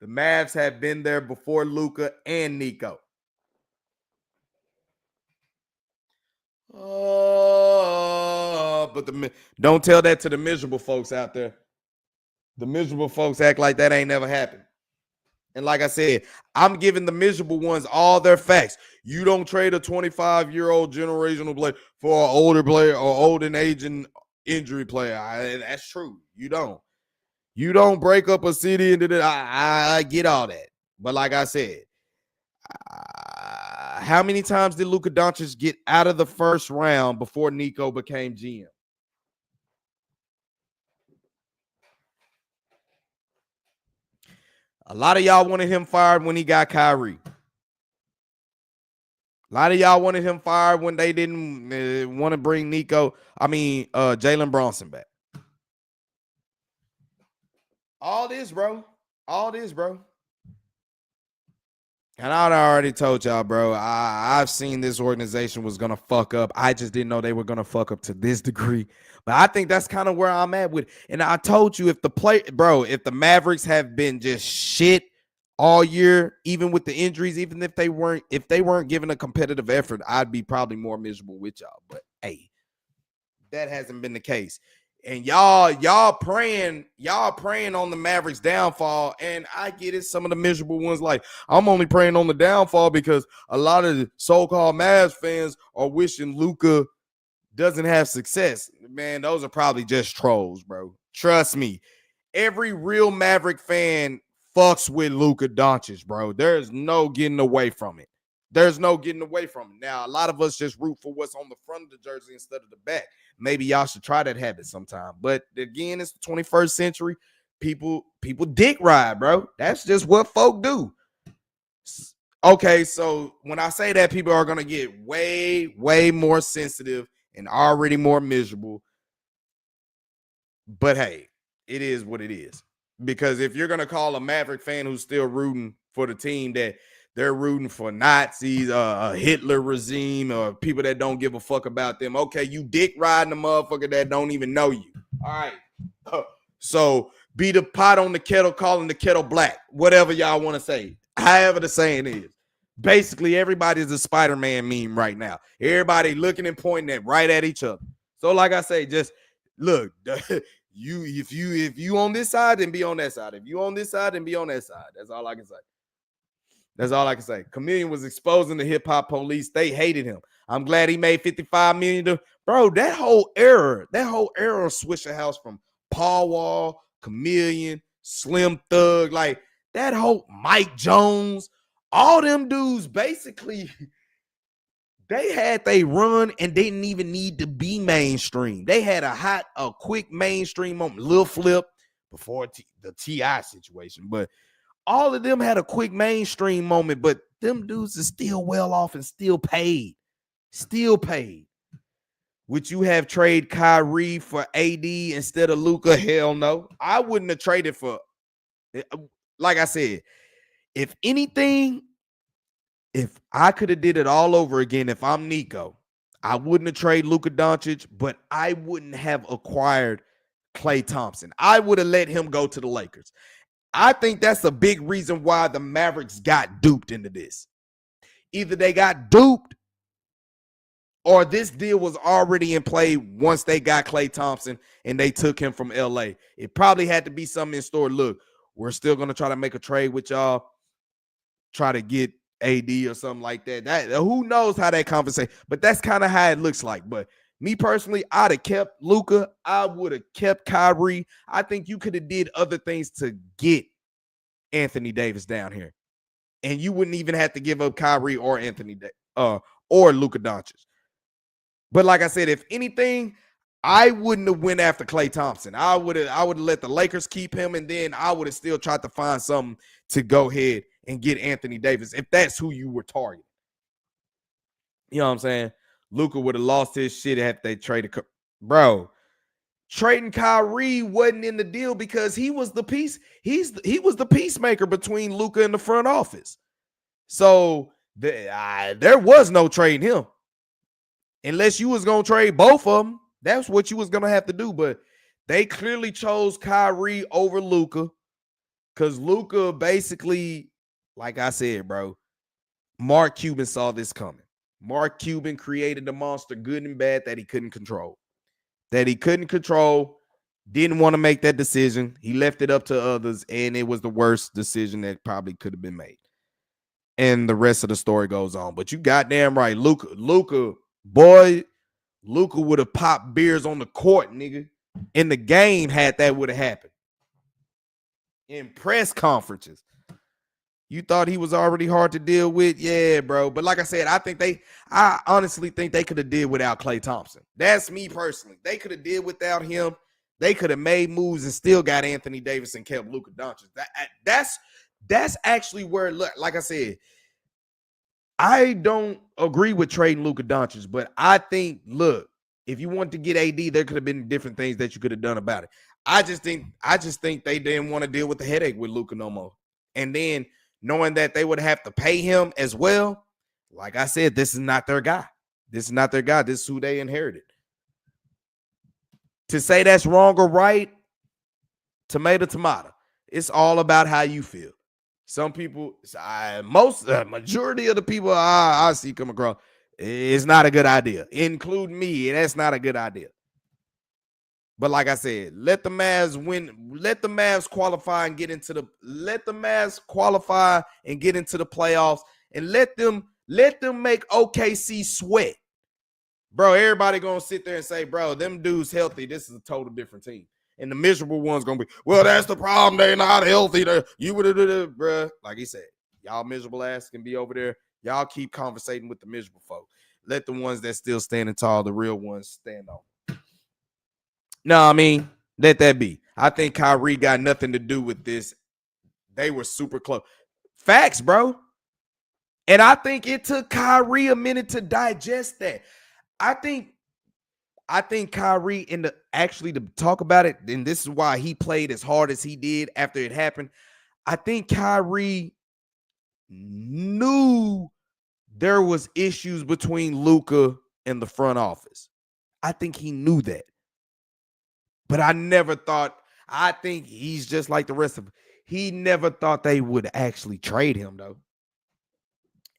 The Mavs have been there before Luka and Nico. But don't tell that to the miserable folks out there. The miserable folks act like that ain't never happened. And like I said, I'm giving the miserable ones all their facts. You don't trade a 25-year-old generational player for an older player or old and aging injury player. That's true. You don't. You don't break up a city into the. I get all that. But like I said, how many times did Luka Doncic get out of the first round before Nico became GM? A lot of y'all wanted him fired when he got Kyrie. A lot of y'all wanted him fired when they didn't want to bring Jalen Bronson back. All this, bro. And I already told y'all, bro, I've seen this organization was going to fuck up. I just didn't know they were going to fuck up to this degree. But I think that's kind of where I'm at with it. And I told you, if the Mavericks have been just shit all year, even with the injuries, even if they weren't giving a competitive effort, I'd be probably more miserable with y'all. But hey, that hasn't been the case. And y'all praying on the Mavericks downfall. And I get it. Some of the miserable ones, like, I'm only praying on the downfall because a lot of the so-called Mavs fans are wishing Luka doesn't have success. Man, those are probably just trolls, bro. Trust me. Every real Maverick fan fucks with Luka Doncic, bro. There's no getting away from it. Now, a lot of us just root for what's on the front of the jersey instead of the back. Maybe y'all should try that habit sometime. But again, it's the 21st century. People dick ride, bro. That's just what folk do. Okay, so when I say that, people are going to get way, way more sensitive and already more miserable. But hey, it is what it is. Because if you're going to call a Maverick fan who's still rooting for the team that they're rooting for Nazis, a Hitler regime, or people that don't give a fuck about them, okay, you dick riding a motherfucker that don't even know you. All right. So be the pot on the kettle, calling the kettle black, whatever y'all want to say. However the saying is. Basically, everybody's a Spider-Man meme right now. Everybody looking and pointing right at each other. So like I say, just look, If you on this side, then be on that side. If you on this side, then be on that side. That's all I can say. That's all I can say. Chameleon was exposing the hip hop police. They hated him. I'm glad he made $55 million. Bro, that whole era of Swisher House from Paul Wall, Chameleon, Slim Thug, like that whole Mike Jones, all them dudes basically, they had they run and didn't even need to be mainstream. They had a quick mainstream moment. Lil Flip before the T.I. situation, but all of them had a quick mainstream moment, but them dudes are still well off and still paid. Still paid. Would you have traded Kyrie for AD instead of Luka? Hell no. I wouldn't have traded for, like I said, if anything, if I could have did it all over again, if I'm Nico, I wouldn't have traded Luka Doncic, but I wouldn't have acquired Klay Thompson. I would have let him go to the Lakers. I think that's a big reason why the Mavericks got duped into this. Either they got duped or this deal was already in play once they got Klay Thompson and they took him from LA. It probably had to be something in store. Look, we're still going to try to make a trade with y'all, try to get AD or something like that. Who knows how that conversation, but that's kind of how it looks like. But me personally, I'd have kept Luka. I would have kept Kyrie. I think you could have did other things to get Anthony Davis down here. And you wouldn't even have to give up Kyrie or or Luka Doncic. But like I said, if anything, I wouldn't have went after Klay Thompson. I would have let the Lakers keep him, and then I would have still tried to find something to go ahead and get Anthony Davis if that's who you were targeting. You know what I'm saying? Luka would have lost his shit if they traded. Bro, trading Kyrie wasn't in the deal because he was the piece. He was the peacemaker between Luka and the front office. So there was no trading him. Unless you was going to trade both of them, that's what you was going to have to do. But they clearly chose Kyrie over Luka because Luka basically, like I said, bro, Mark Cuban saw this coming. Mark Cuban created the monster, good and bad, that he couldn't control. Didn't want to make that decision. He left it up to others, and it was the worst decision that probably could have been made. And the rest of the story goes on. But you goddamn right, Luka would have popped beers on the court, nigga. In the game, had that would have happened. In press conferences. You thought he was already hard to deal with? Yeah, bro. But like I said, I honestly think they could have did without Klay Thompson. That's me personally. They could have did without him. They could have made moves and still got Anthony Davis and kept Luka Doncic. That's actually where, like I said, I don't agree with trading Luka Doncic, but I think, look, if you want to get AD, there could have been different things that you could have done about it. I just think they didn't want to deal with the headache with Luka no more. And then knowing that they would have to pay him as well, like I said, this is not their guy. This is who they inherited. To say that's wrong or right, tomato. It's all about how you feel. Some people, majority of the people I see come across, it's not a good idea, including me. That's not a good idea. But like I said, let the Mavs win. Let the Mavs qualify and get into the playoffs, and let them make OKC sweat. Bro, everybody gonna sit there and say, bro, them dudes healthy. This is a total different team. And the miserable one's gonna be, well, that's the problem. They're not healthy. You would have, bro. Like he said, y'all miserable ass can be over there. Y'all keep conversating with the miserable folk. Let the ones that still standing tall, the real ones, stand on. No, I mean, let that be. I think Kyrie got nothing to do with this. They were super close. Facts, bro. And I think it took Kyrie a minute to digest that. I think Kyrie, to talk about it, and this is why he played as hard as he did after it happened. I think Kyrie knew there was issues between Luka and the front office. I think he knew that. But I think he's just like the rest of them. He never thought they would actually trade him, though.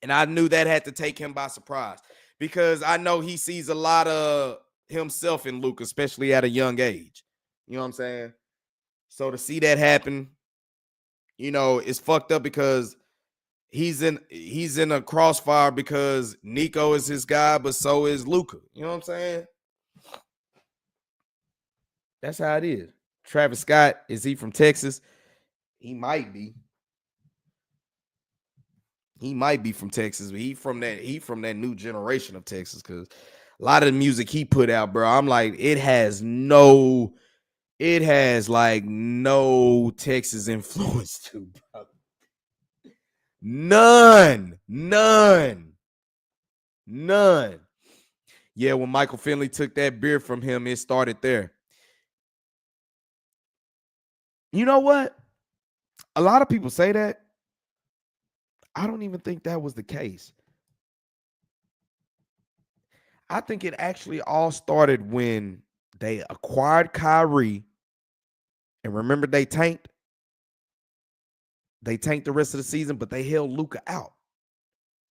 And I knew that had to take him by surprise because I know he sees a lot of himself in Luka, especially at a young age. You know what I'm saying? So to see that happen, it's fucked up because he's in a crossfire because Nico is his guy, but so is Luka. You know what I'm saying? That's how it is. Travis Scott, is he from Texas? He might be. He might be from Texas, but he from that new generation of Texas, because a lot of the music he put out, bro, I'm like, it has like no Texas influence to, bro. None. Yeah, when Michael Finley took that beer from him, it started there. You know what? A lot of people say that. I don't even think that was the case. I think it actually all started when they acquired Kyrie. And remember, they tanked? They tanked the rest of the season, but they held Luka out.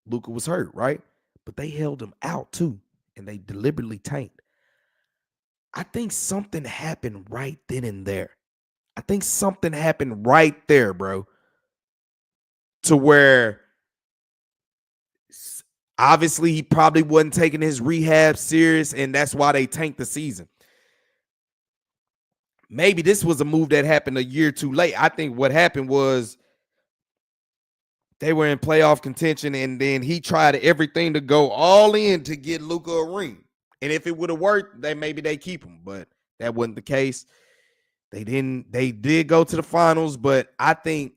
Luka was hurt, right? But they held him out too, and they deliberately tanked. I think something happened right then and there. I think something happened right there, bro, to where obviously he probably wasn't taking his rehab serious, and that's why they tanked the season. Maybe this was a move that happened a year too late. I think what happened was they were in playoff contention, and then he tried everything to go all in to get Luka a ring. And if it would have worked, then maybe they keep him. But that wasn't the case. They didn't. They did go to the finals, but I think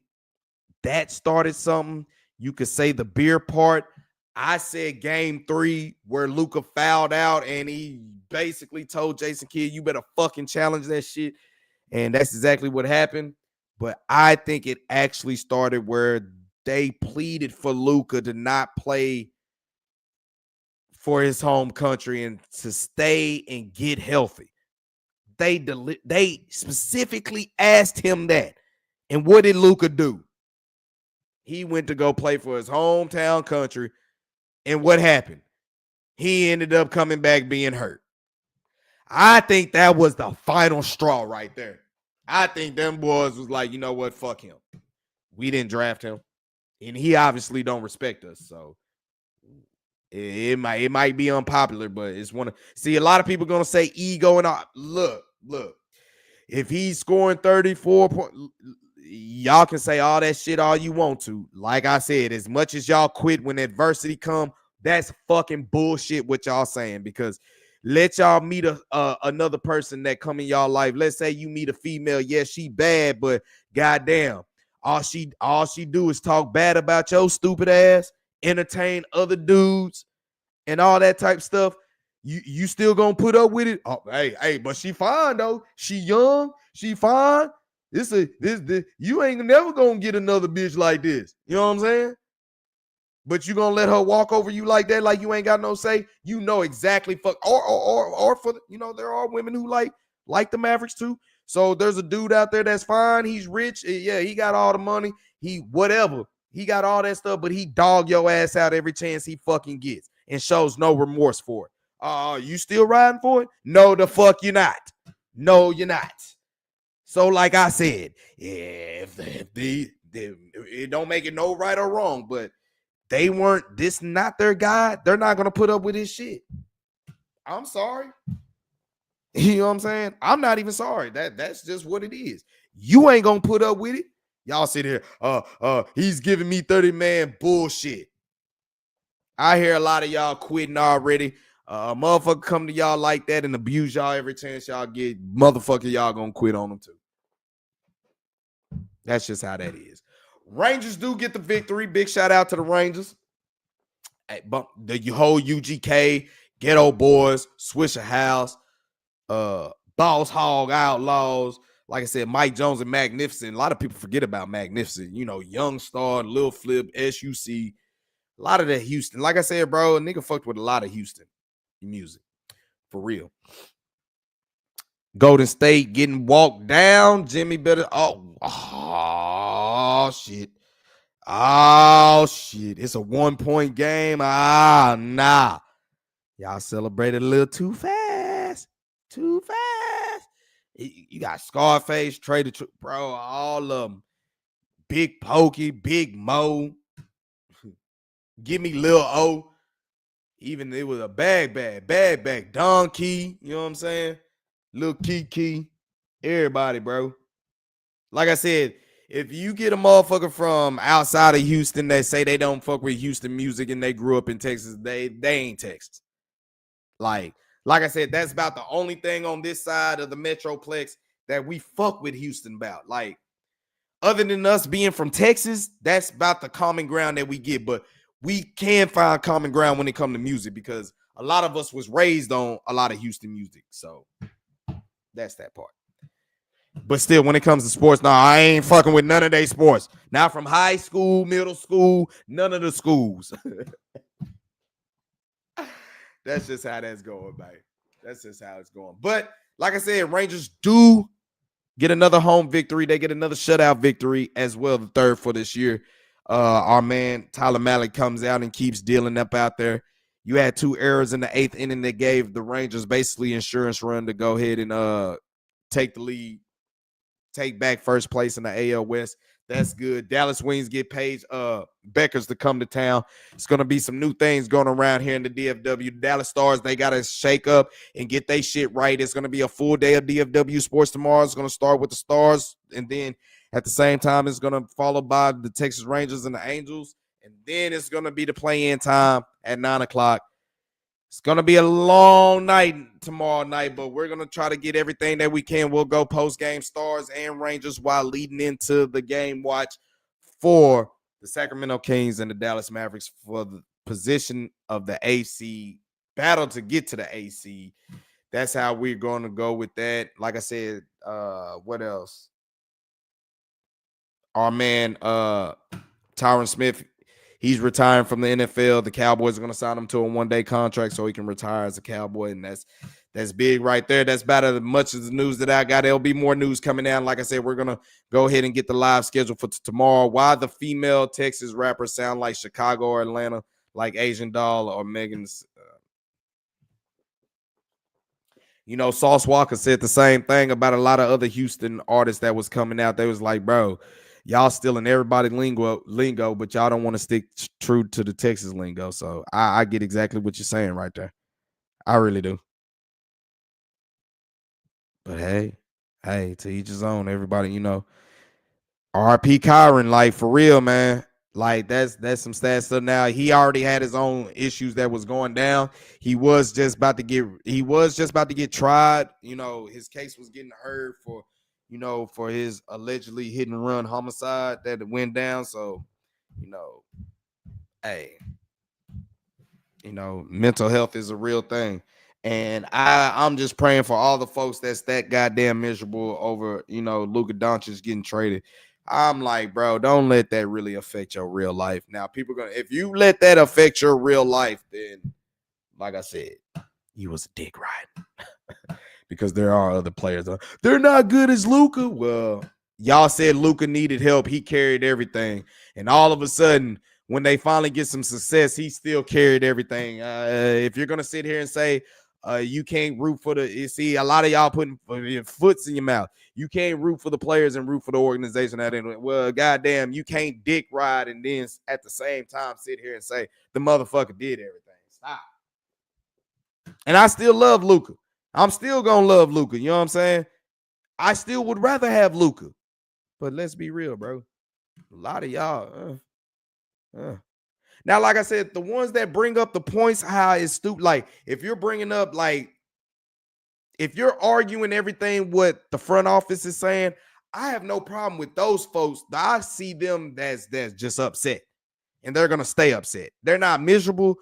that started something. You could say the beer part. I said game 3 where Luka fouled out and he basically told Jason Kidd, you better fucking challenge that shit. And that's exactly what happened. But I think it actually started where they pleaded for Luka to not play for his home country and to stay and get healthy. They specifically asked him that. And what did Luka do? He went to go play for his hometown country. And what happened? He ended up coming back being hurt. I think that was the final straw right there. I think them boys was like, you know what? Fuck him. We didn't draft him. And he obviously don't respect us. So it might be unpopular, but it's one of, see, a lot of people gonna say ego and all. Look. If he's scoring 34 points, y'all can say all that shit all you want to. Like I said, as much as y'all quit when adversity come, that's fucking bullshit what y'all saying, because let y'all meet another person that come in y'all life. Let's say you meet a female. Yes, she bad, but goddamn, all she do is talk bad about your stupid ass, entertain other dudes, and all that type stuff. You still gonna put up with it? Oh, hey, but she fine though. She young, she fine. This you ain't never gonna get another bitch like this. You know what I'm saying? But you gonna let her walk over you like that, like you ain't got no say? You know exactly. Or for there are women who like the Mavericks too. So there's a dude out there that's fine. He's rich. Yeah, he got all the money. He whatever. He got all that stuff, but he dog your ass out every chance he fucking gets and shows no remorse for it. You still riding for it? No, the fuck you're not. No, you're not. So, like I said, if it don't make it no right or wrong, but they weren't, this not their guy, they're not gonna put up with his shit. I'm sorry. You know what I'm saying? I'm not even sorry. That's just what it is. You ain't gonna put up with it. Y'all sit here, he's giving me 30 man bullshit. I hear a lot of y'all quitting already. Motherfucker come to y'all like that and abuse y'all every chance y'all get. Motherfucker, y'all gonna quit on them too. That's just how that is. Rangers do get the victory. Big shout out to the Rangers. Hey, the whole UGK, Ghetto Boys, Swisher House, Boss Hog Outlaws. Like I said, Mike Jones and Magnificent. A lot of people forget about Magnificent. Young Star, Lil Flip, SUC. A lot of that Houston. Like I said, bro, a nigga fucked with a lot of Houston music. For real. Golden State getting walked down. Jimmy better. Oh shit. Oh shit. It's a 1-point game. Nah. Y'all celebrated a little too fast. You got Scarface, bro, all of them. Big Pokey, Big Mo. Give me Lil O. Even it was a bag. Don Key, you know what I'm saying? Lil Key. Everybody, bro. Like I said, if you get a motherfucker from outside of Houston that say they don't fuck with Houston music and they grew up in Texas, they ain't Texas. Like I said, that's about the only thing on this side of the Metroplex that we fuck with Houston about. Like, other than us being from Texas, that's about the common ground that we get. But we can find common ground when it comes to music because a lot of us was raised on a lot of Houston music. So that's that part. But still, when it comes to sports, I ain't fucking with none of they sports. Not from high school, middle school, none of the schools. That's just how that's going, man. That's just how it's going. But like I said, Rangers do get another home victory. They get another shutout victory as well, the third for this year. Our man Tyler Mallett comes out and keeps dealing up out there. You had 2 errors in the 8th inning that gave the Rangers basically insurance run to go ahead and take the lead, take back first place in the AL West. That's good. Dallas Wings get Paige Bueckers to come to town. It's going to be some new things going around here in the DFW. The Dallas Stars, they got to shake up and get their shit right. It's going to be a full day of DFW sports tomorrow. It's going to start with the Stars, and then at the same time, it's going to follow by the Texas Rangers and the Angels, and then it's going to be the play-in time at 9 o'clock. It's going to be a long night tomorrow night, but we're going to try to get everything that we can. We'll go post-game Stars and Rangers while leading into the game watch for the Sacramento Kings and the Dallas Mavericks for the position of the AC battle to get to the AC. That's how we're going to go with that. Like I said, what else? Our man, Tyron Smith, he's retiring from the NFL. The Cowboys are going to sign him to a one-day contract so he can retire as a Cowboy, and that's big right there. That's about as much as the news that I got. There'll be more news coming down. Like I said, we're going to go ahead and get the live schedule for tomorrow. Why the female Texas rappers sound like Chicago or Atlanta, like Asian Doll or Megan's. Sauce Walker said the same thing about a lot of other Houston artists that was coming out. They was like, bro, y'all still in everybody lingo, but y'all don't want to stick true to the Texas lingo. So I get exactly what you're saying right there. I really do. But hey, to each his own. Everybody, RP Kyron, like for real, man. Like that's some sad stuff. Now he already had his own issues that was going down. He was just about to get tried. His case was getting heard for his allegedly hit and run homicide that went down. So, hey, mental health is a real thing. And I'm just praying for all the folks that's that goddamn miserable over, Luka Doncic getting traded. I'm like, bro, don't let that really affect your real life. Now, if you let that affect your real life, then, like I said, you was a dick ride. Because there are other players. They're not good as Luka. Well, y'all said Luka needed help. He carried everything. And all of a sudden, when they finally get some success, he still carried everything. If you're going to sit here and say, you can't root for a lot of y'all putting your foots in your mouth. You can't root for the players and root for the organization. Well, goddamn, you can't dick ride and then at the same time sit here and say the motherfucker did everything. Stop. And I still love Luka. I'm still going to love Luka. You know what I'm saying? I still would rather have Luka. But let's be real, bro. A lot of y'all. Now, like I said, the ones that bring up the points, how it's stupid. Like, if you're bringing up, if you're arguing everything what the front office is saying, I have no problem with those folks. I see them that's just upset. And they're going to stay upset. They're not miserable.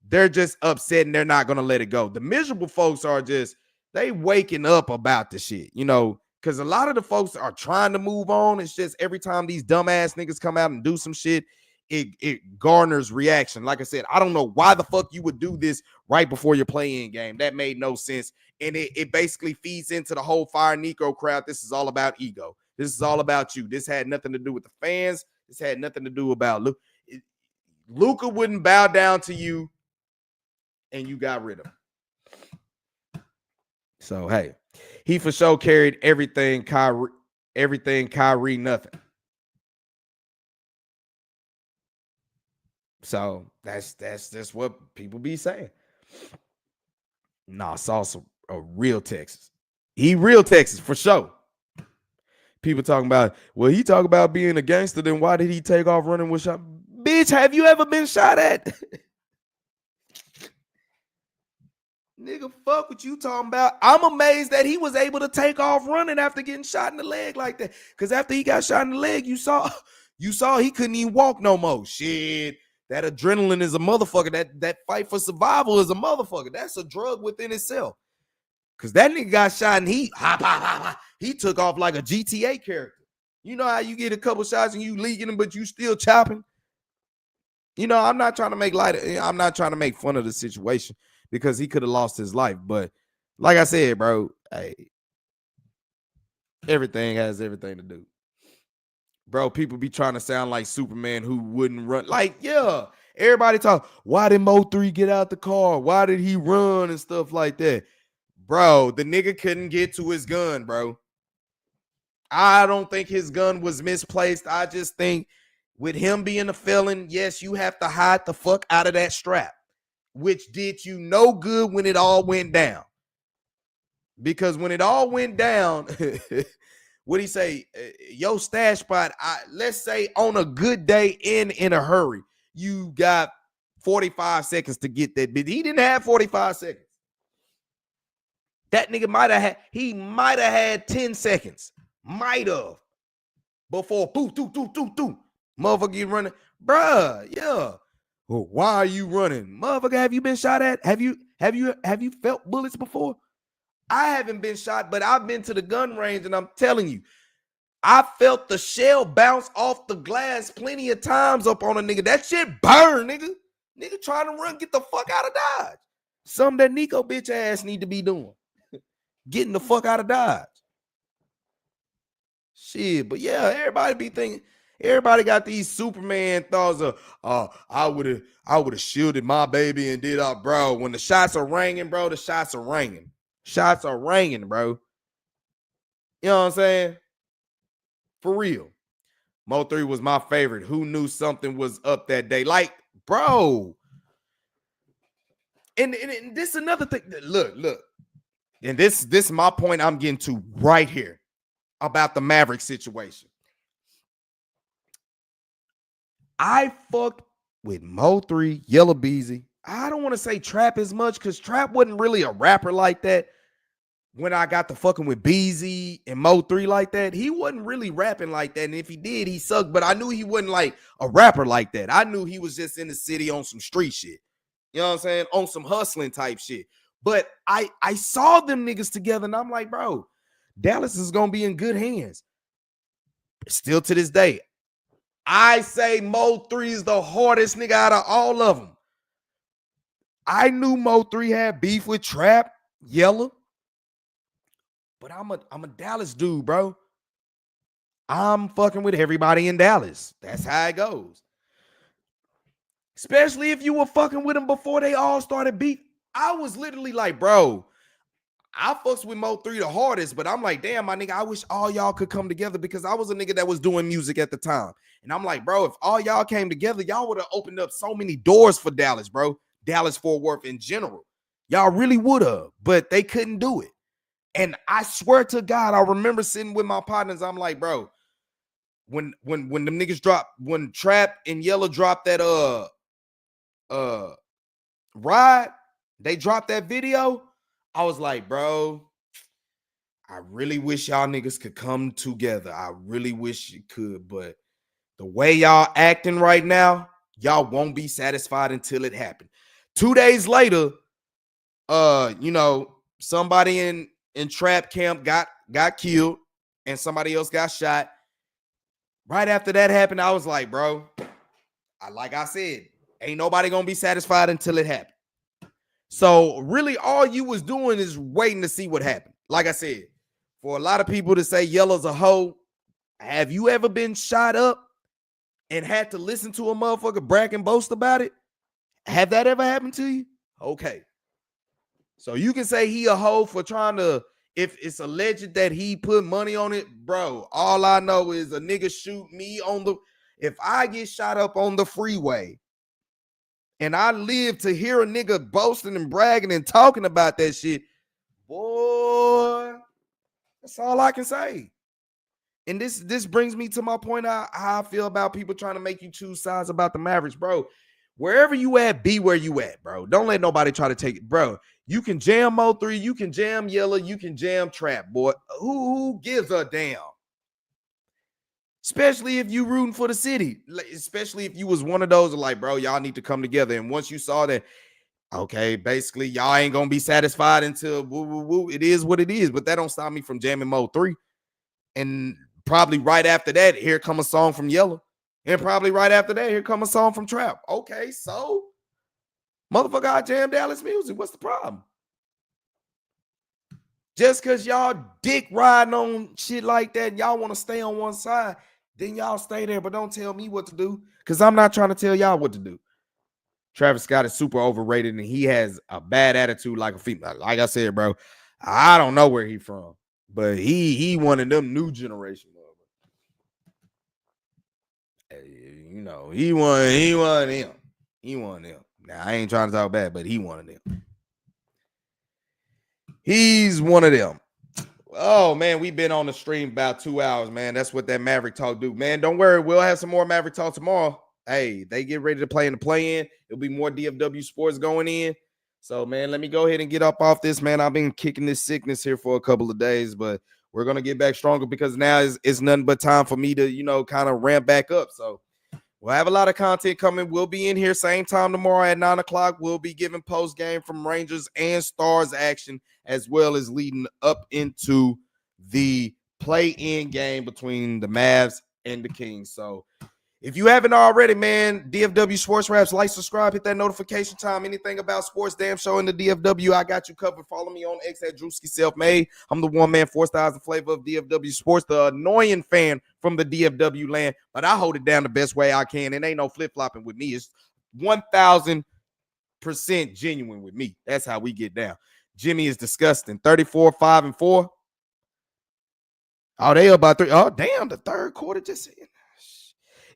They're just upset and they're not going to let it go. The miserable folks are just, they waking up about the shit, because a lot of the folks are trying to move on. It's just every time these dumbass niggas come out and do some shit, it garners reaction. Like I said, I don't know why the fuck you would do this right before your play-in game. That made no sense. And it basically feeds into the whole Fire Nico crowd. This is all about ego. This is all about you. This had nothing to do with the fans. This had nothing to do about Luka. Luka wouldn't bow down to you, and you got rid of him. So, hey, he for sure carried everything Kyrie nothing. So that's what people be saying. Nah, Sauce a real Texas. He real Texas for sure. People talking about, well, he talk about being a gangster, then why did he take off running with shot? Bitch, have you ever been shot at? Nigga, fuck what you talking about. I'm amazed that he was able to take off running after getting shot in the leg like that. Because after he got shot in the leg, you saw he couldn't even walk no more. Shit, that adrenaline is a motherfucker. That fight for survival is a motherfucker. That's a drug within itself. Because that nigga got shot and he took off like a GTA character. You know how you get a couple shots and you leaking them, but you still chopping? You know, I'm not trying to make fun of the situation because he could have lost his life. But like I said, bro, hey, everything has everything to do. Bro, people be trying to sound like Superman who wouldn't run. Like, yeah, everybody talk, why did Mo3 get out the car? Why did he run and stuff like that? Bro, the nigga couldn't get to his gun, bro. I don't think his gun was misplaced. I just think with him being a felon, yes, you have to hide the fuck out of that strap, which did you no good when it all went down. Because when it all went down, what he say? Your stash spot, let's say on a good day in a hurry, you got 45 seconds to get that bit. He didn't have 45 seconds. That nigga might have had 10 seconds. Might have. Before motherfucker get running. Bruh, yeah. Well, why are you running? Motherfucker, have you been shot at? Have you felt bullets before? I haven't been shot, but I've been to the gun range, and I'm telling you, I felt the shell bounce off the glass plenty of times up on a nigga. That shit burn, nigga. Nigga trying to run, get the fuck out of Dodge. Something that Nico bitch ass need to be doing. Getting the fuck out of Dodge. Shit, but yeah, everybody got these Superman thoughts of, I would have shielded my baby and did up, bro. When the shots are ringing, bro, the shots are ringing. Shots are ringing, bro. You know what I'm saying? For real. Mo3 was my favorite. Who knew something was up that day? Like, bro. And this is another thing. Look. And this is my point I'm getting to right here about the Maverick situation. I fucked with Mo3, Yellow Beezy. I don't want to say Trap as much because Trap wasn't really a rapper like that. When I got to fucking with Beezy and Mo3 like that, he wasn't really rapping like that. And if he did, he sucked. But I knew he wasn't like a rapper like that. I knew he was just in the city on some street shit. You know what I'm saying? On some hustling type shit. But I saw them niggas together and I'm like, bro, Dallas is going to be in good hands. Still to this day, I say Mo3 is the hardest nigga out of all of them. I knew Mo3 had beef with Trap, Yellow. But I'm a Dallas dude, bro. I'm fucking with everybody in Dallas. That's how it goes. Especially if you were fucking with them before they all started beef. I was literally like, bro, I fucks with Mo3 the hardest, but I'm like, damn, my nigga, I wish all y'all could come together because I was a nigga that was doing music at the time. And I'm like, bro, if all y'all came together, y'all would have opened up so many doors for Dallas, bro. Dallas-Fort Worth in general. Y'all really would have, but they couldn't do it. And I swear to God, I remember sitting with my partners. I'm like, bro, when them niggas dropped, when Trap and Yellow dropped that Ride, they dropped that video. I was like, bro, I really wish y'all niggas could come together. I really wish you could, but the way y'all acting right now, y'all won't be satisfied until it happened. 2 days later, somebody in Trap camp got killed and somebody else got shot. Right after that happened, I was like, bro, like I said, ain't nobody gonna be satisfied until it happened. So really all you was doing is waiting to see what happened. Like I said, for a lot of people to say Yellow's a hoe, have you ever been shot up and had to listen to a motherfucker brag and boast about it? Have that ever happened to you? Okay. So you can say he a hoe for trying to if it's alleged that he put money on it, bro, all I know is a nigga shoot me if I get shot up on the freeway and I live to hear a nigga boasting and bragging and talking about that shit, boy, that's all I can say. And this brings me to my point how I feel about people trying to make you choose sides about the Mavericks, bro. Wherever you at, be where you at, bro. Don't let nobody try to take it, bro. You can jam Mo3, you can jam Yellow, you can jam Trap, boy. Who gives a damn? Especially if you rooting for the city. Especially if you was one of those like, bro, y'all need to come together. And once you saw that, okay, basically y'all ain't gonna be satisfied until woo, woo, woo. It is what it is. But that don't stop me from jamming Mo3. And probably right after that, here come a song from Yellow. And probably right after that, here come a song from Trap. Okay, so motherfucker, I jam Dallas music. What's the problem? Just because y'all dick riding on shit like that and y'all want to stay on one side, then y'all stay there. But don't tell me what to do, because I'm not trying to tell y'all what to do. Travis Scott is super overrated, and he has a bad attitude like a female. Like I said, bro, I don't know where he from, but he one of them new generation. You know, he one of them. He one of them. Now, I ain't trying to talk bad, but he one of them. He's one of them. Oh, man, we've been on the stream about 2 hours, man. That's what that Maverick talk do. Man, don't worry. We'll have some more Maverick talk tomorrow. Hey, they get ready to play in the play-in. It'll be more DFW sports going in. So, man, let me go ahead and get up off this, man. I've been kicking this sickness here for a couple of days, but we're going to get back stronger because now it's nothing but time for me to, kind of ramp back up. So, we'll have a lot of content coming. We'll be in here same time tomorrow at 9 o'clock. We'll be giving post game from Rangers and Stars action, as well as leading up into the play-in game between the Mavs and the Kings. So if you haven't already, man, DFW Sports Raps, like, subscribe, hit that notification time. Anything about sports, damn show in the DFW, I got you covered. Follow me on X at Drewski Selfmade. I'm the one man, 4 styles, the flavor of DFW Sports, the annoying fan from the DFW land, but I hold it down the best way I can. It ain't no flip-flopping with me. It's 1,000% genuine with me. That's how we get down. Jimmy is disgusting. 34, 5, and 4. Oh, they about 3. Oh, damn, the third quarter just in.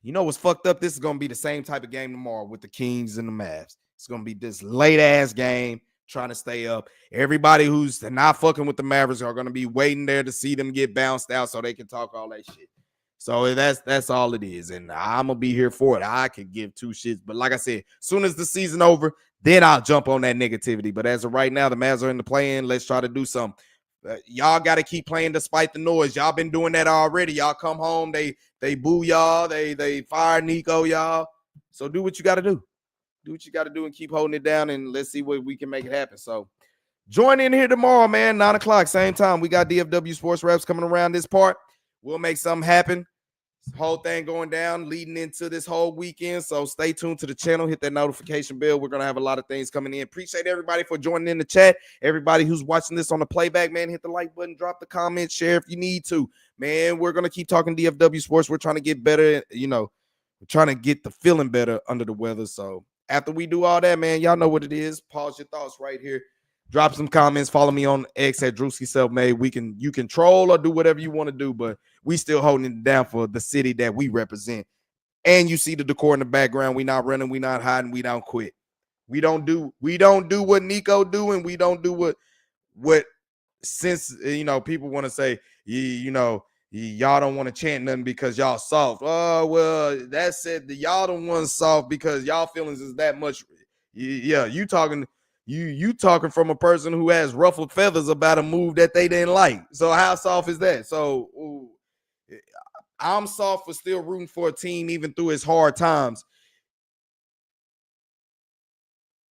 You know what's fucked up? This is going to be the same type of game tomorrow with the Kings and the Mavs. It's going to be this late-ass game, trying to stay up. Everybody who's not fucking with the Mavericks are going to be waiting there to see them get bounced out so they can talk all that shit. So that's all it is, and I'm going to be here for it. I could give two shits, but like I said, soon as the season over, then I'll jump on that negativity. But as of right now, the Mavs are in the play-in. Let's try to do something. Y'all got to keep playing despite the noise. Y'all been doing that already. Y'all come home, they boo y'all, they fire Nico, y'all. So do what you got to do. Do what you got to do and keep holding it down, and let's see what we can make it happen. So join in here tomorrow, man, 9 o'clock, same time. We got DFW Sports Raps coming around this part. We'll make something happen. Whole thing going down leading into this whole weekend. So stay tuned to the channel. Hit that notification bell. We're going to have a lot of things coming in. Appreciate everybody for joining in the chat. Everybody who's watching this on the playback, man, hit the like button, drop the comment, share if you need to. Man, we're going to keep talking DFW sports. We're trying to get better. We're trying to get the feeling better under the weather. So after we do all that, man, y'all know what it is. Pause your thoughts right here. Drop some comments. Follow me on X at Drewski Selfmade. You can troll or do whatever you want to do, but we still holding it down for the city that we represent. And you see the decor in the background. We not running, we not hiding, we don't quit. We don't do what Nico do, and we don't do what since people want to say, y'all don't want to chant nothing because y'all soft. Oh, well, that said, y'all don't want soft because y'all feelings is that much. Yeah, you talking from a person who has ruffled feathers about a move that they didn't like. So how soft is that? So I'm soft for still rooting for a team even through its hard times.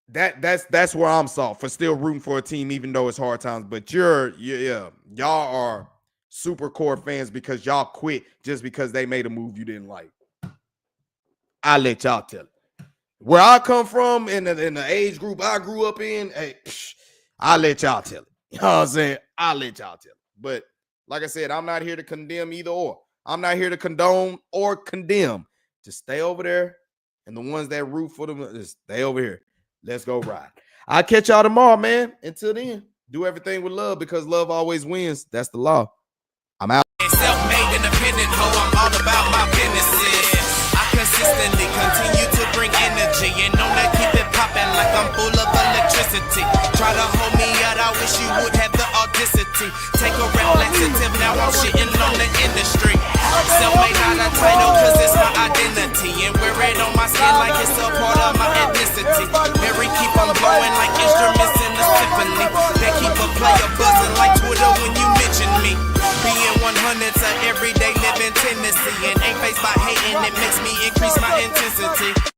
That's where I'm soft for still rooting for a team even though it's hard times. But y'all are super core fans because y'all quit just because they made a move you didn't like. I let y'all tell it. Where I come from in the age group I grew up in, I let y'all tell it. You know what I'm saying? I let y'all tell it. But like I said, I'm not here to condemn either or. I'm not here to condone or condemn. Just stay over there. And the ones that root for them, just stay over here. Let's go ride. I'll catch y'all tomorrow, man. Until then. Do everything with love because love always wins. That's the law. I'm out. Self-made independent hoe, I'm all about my businesses. I consistently continue to bring energy and know that keep it popping like I'm full of electricity. Try to hold me out, I wish you would have the audacity. Take a reflexive, now I'm shitting on the industry. Self-made not a title cause it's my identity, and wear it on my skin like it's a part of my ethnicity. Mary keep on blowing like instruments in a symphony. They keep a player buzzing like Twitter when you mention me. Being 100's a everyday living tendency, and ain't faced by hating, it makes me increase my intensity.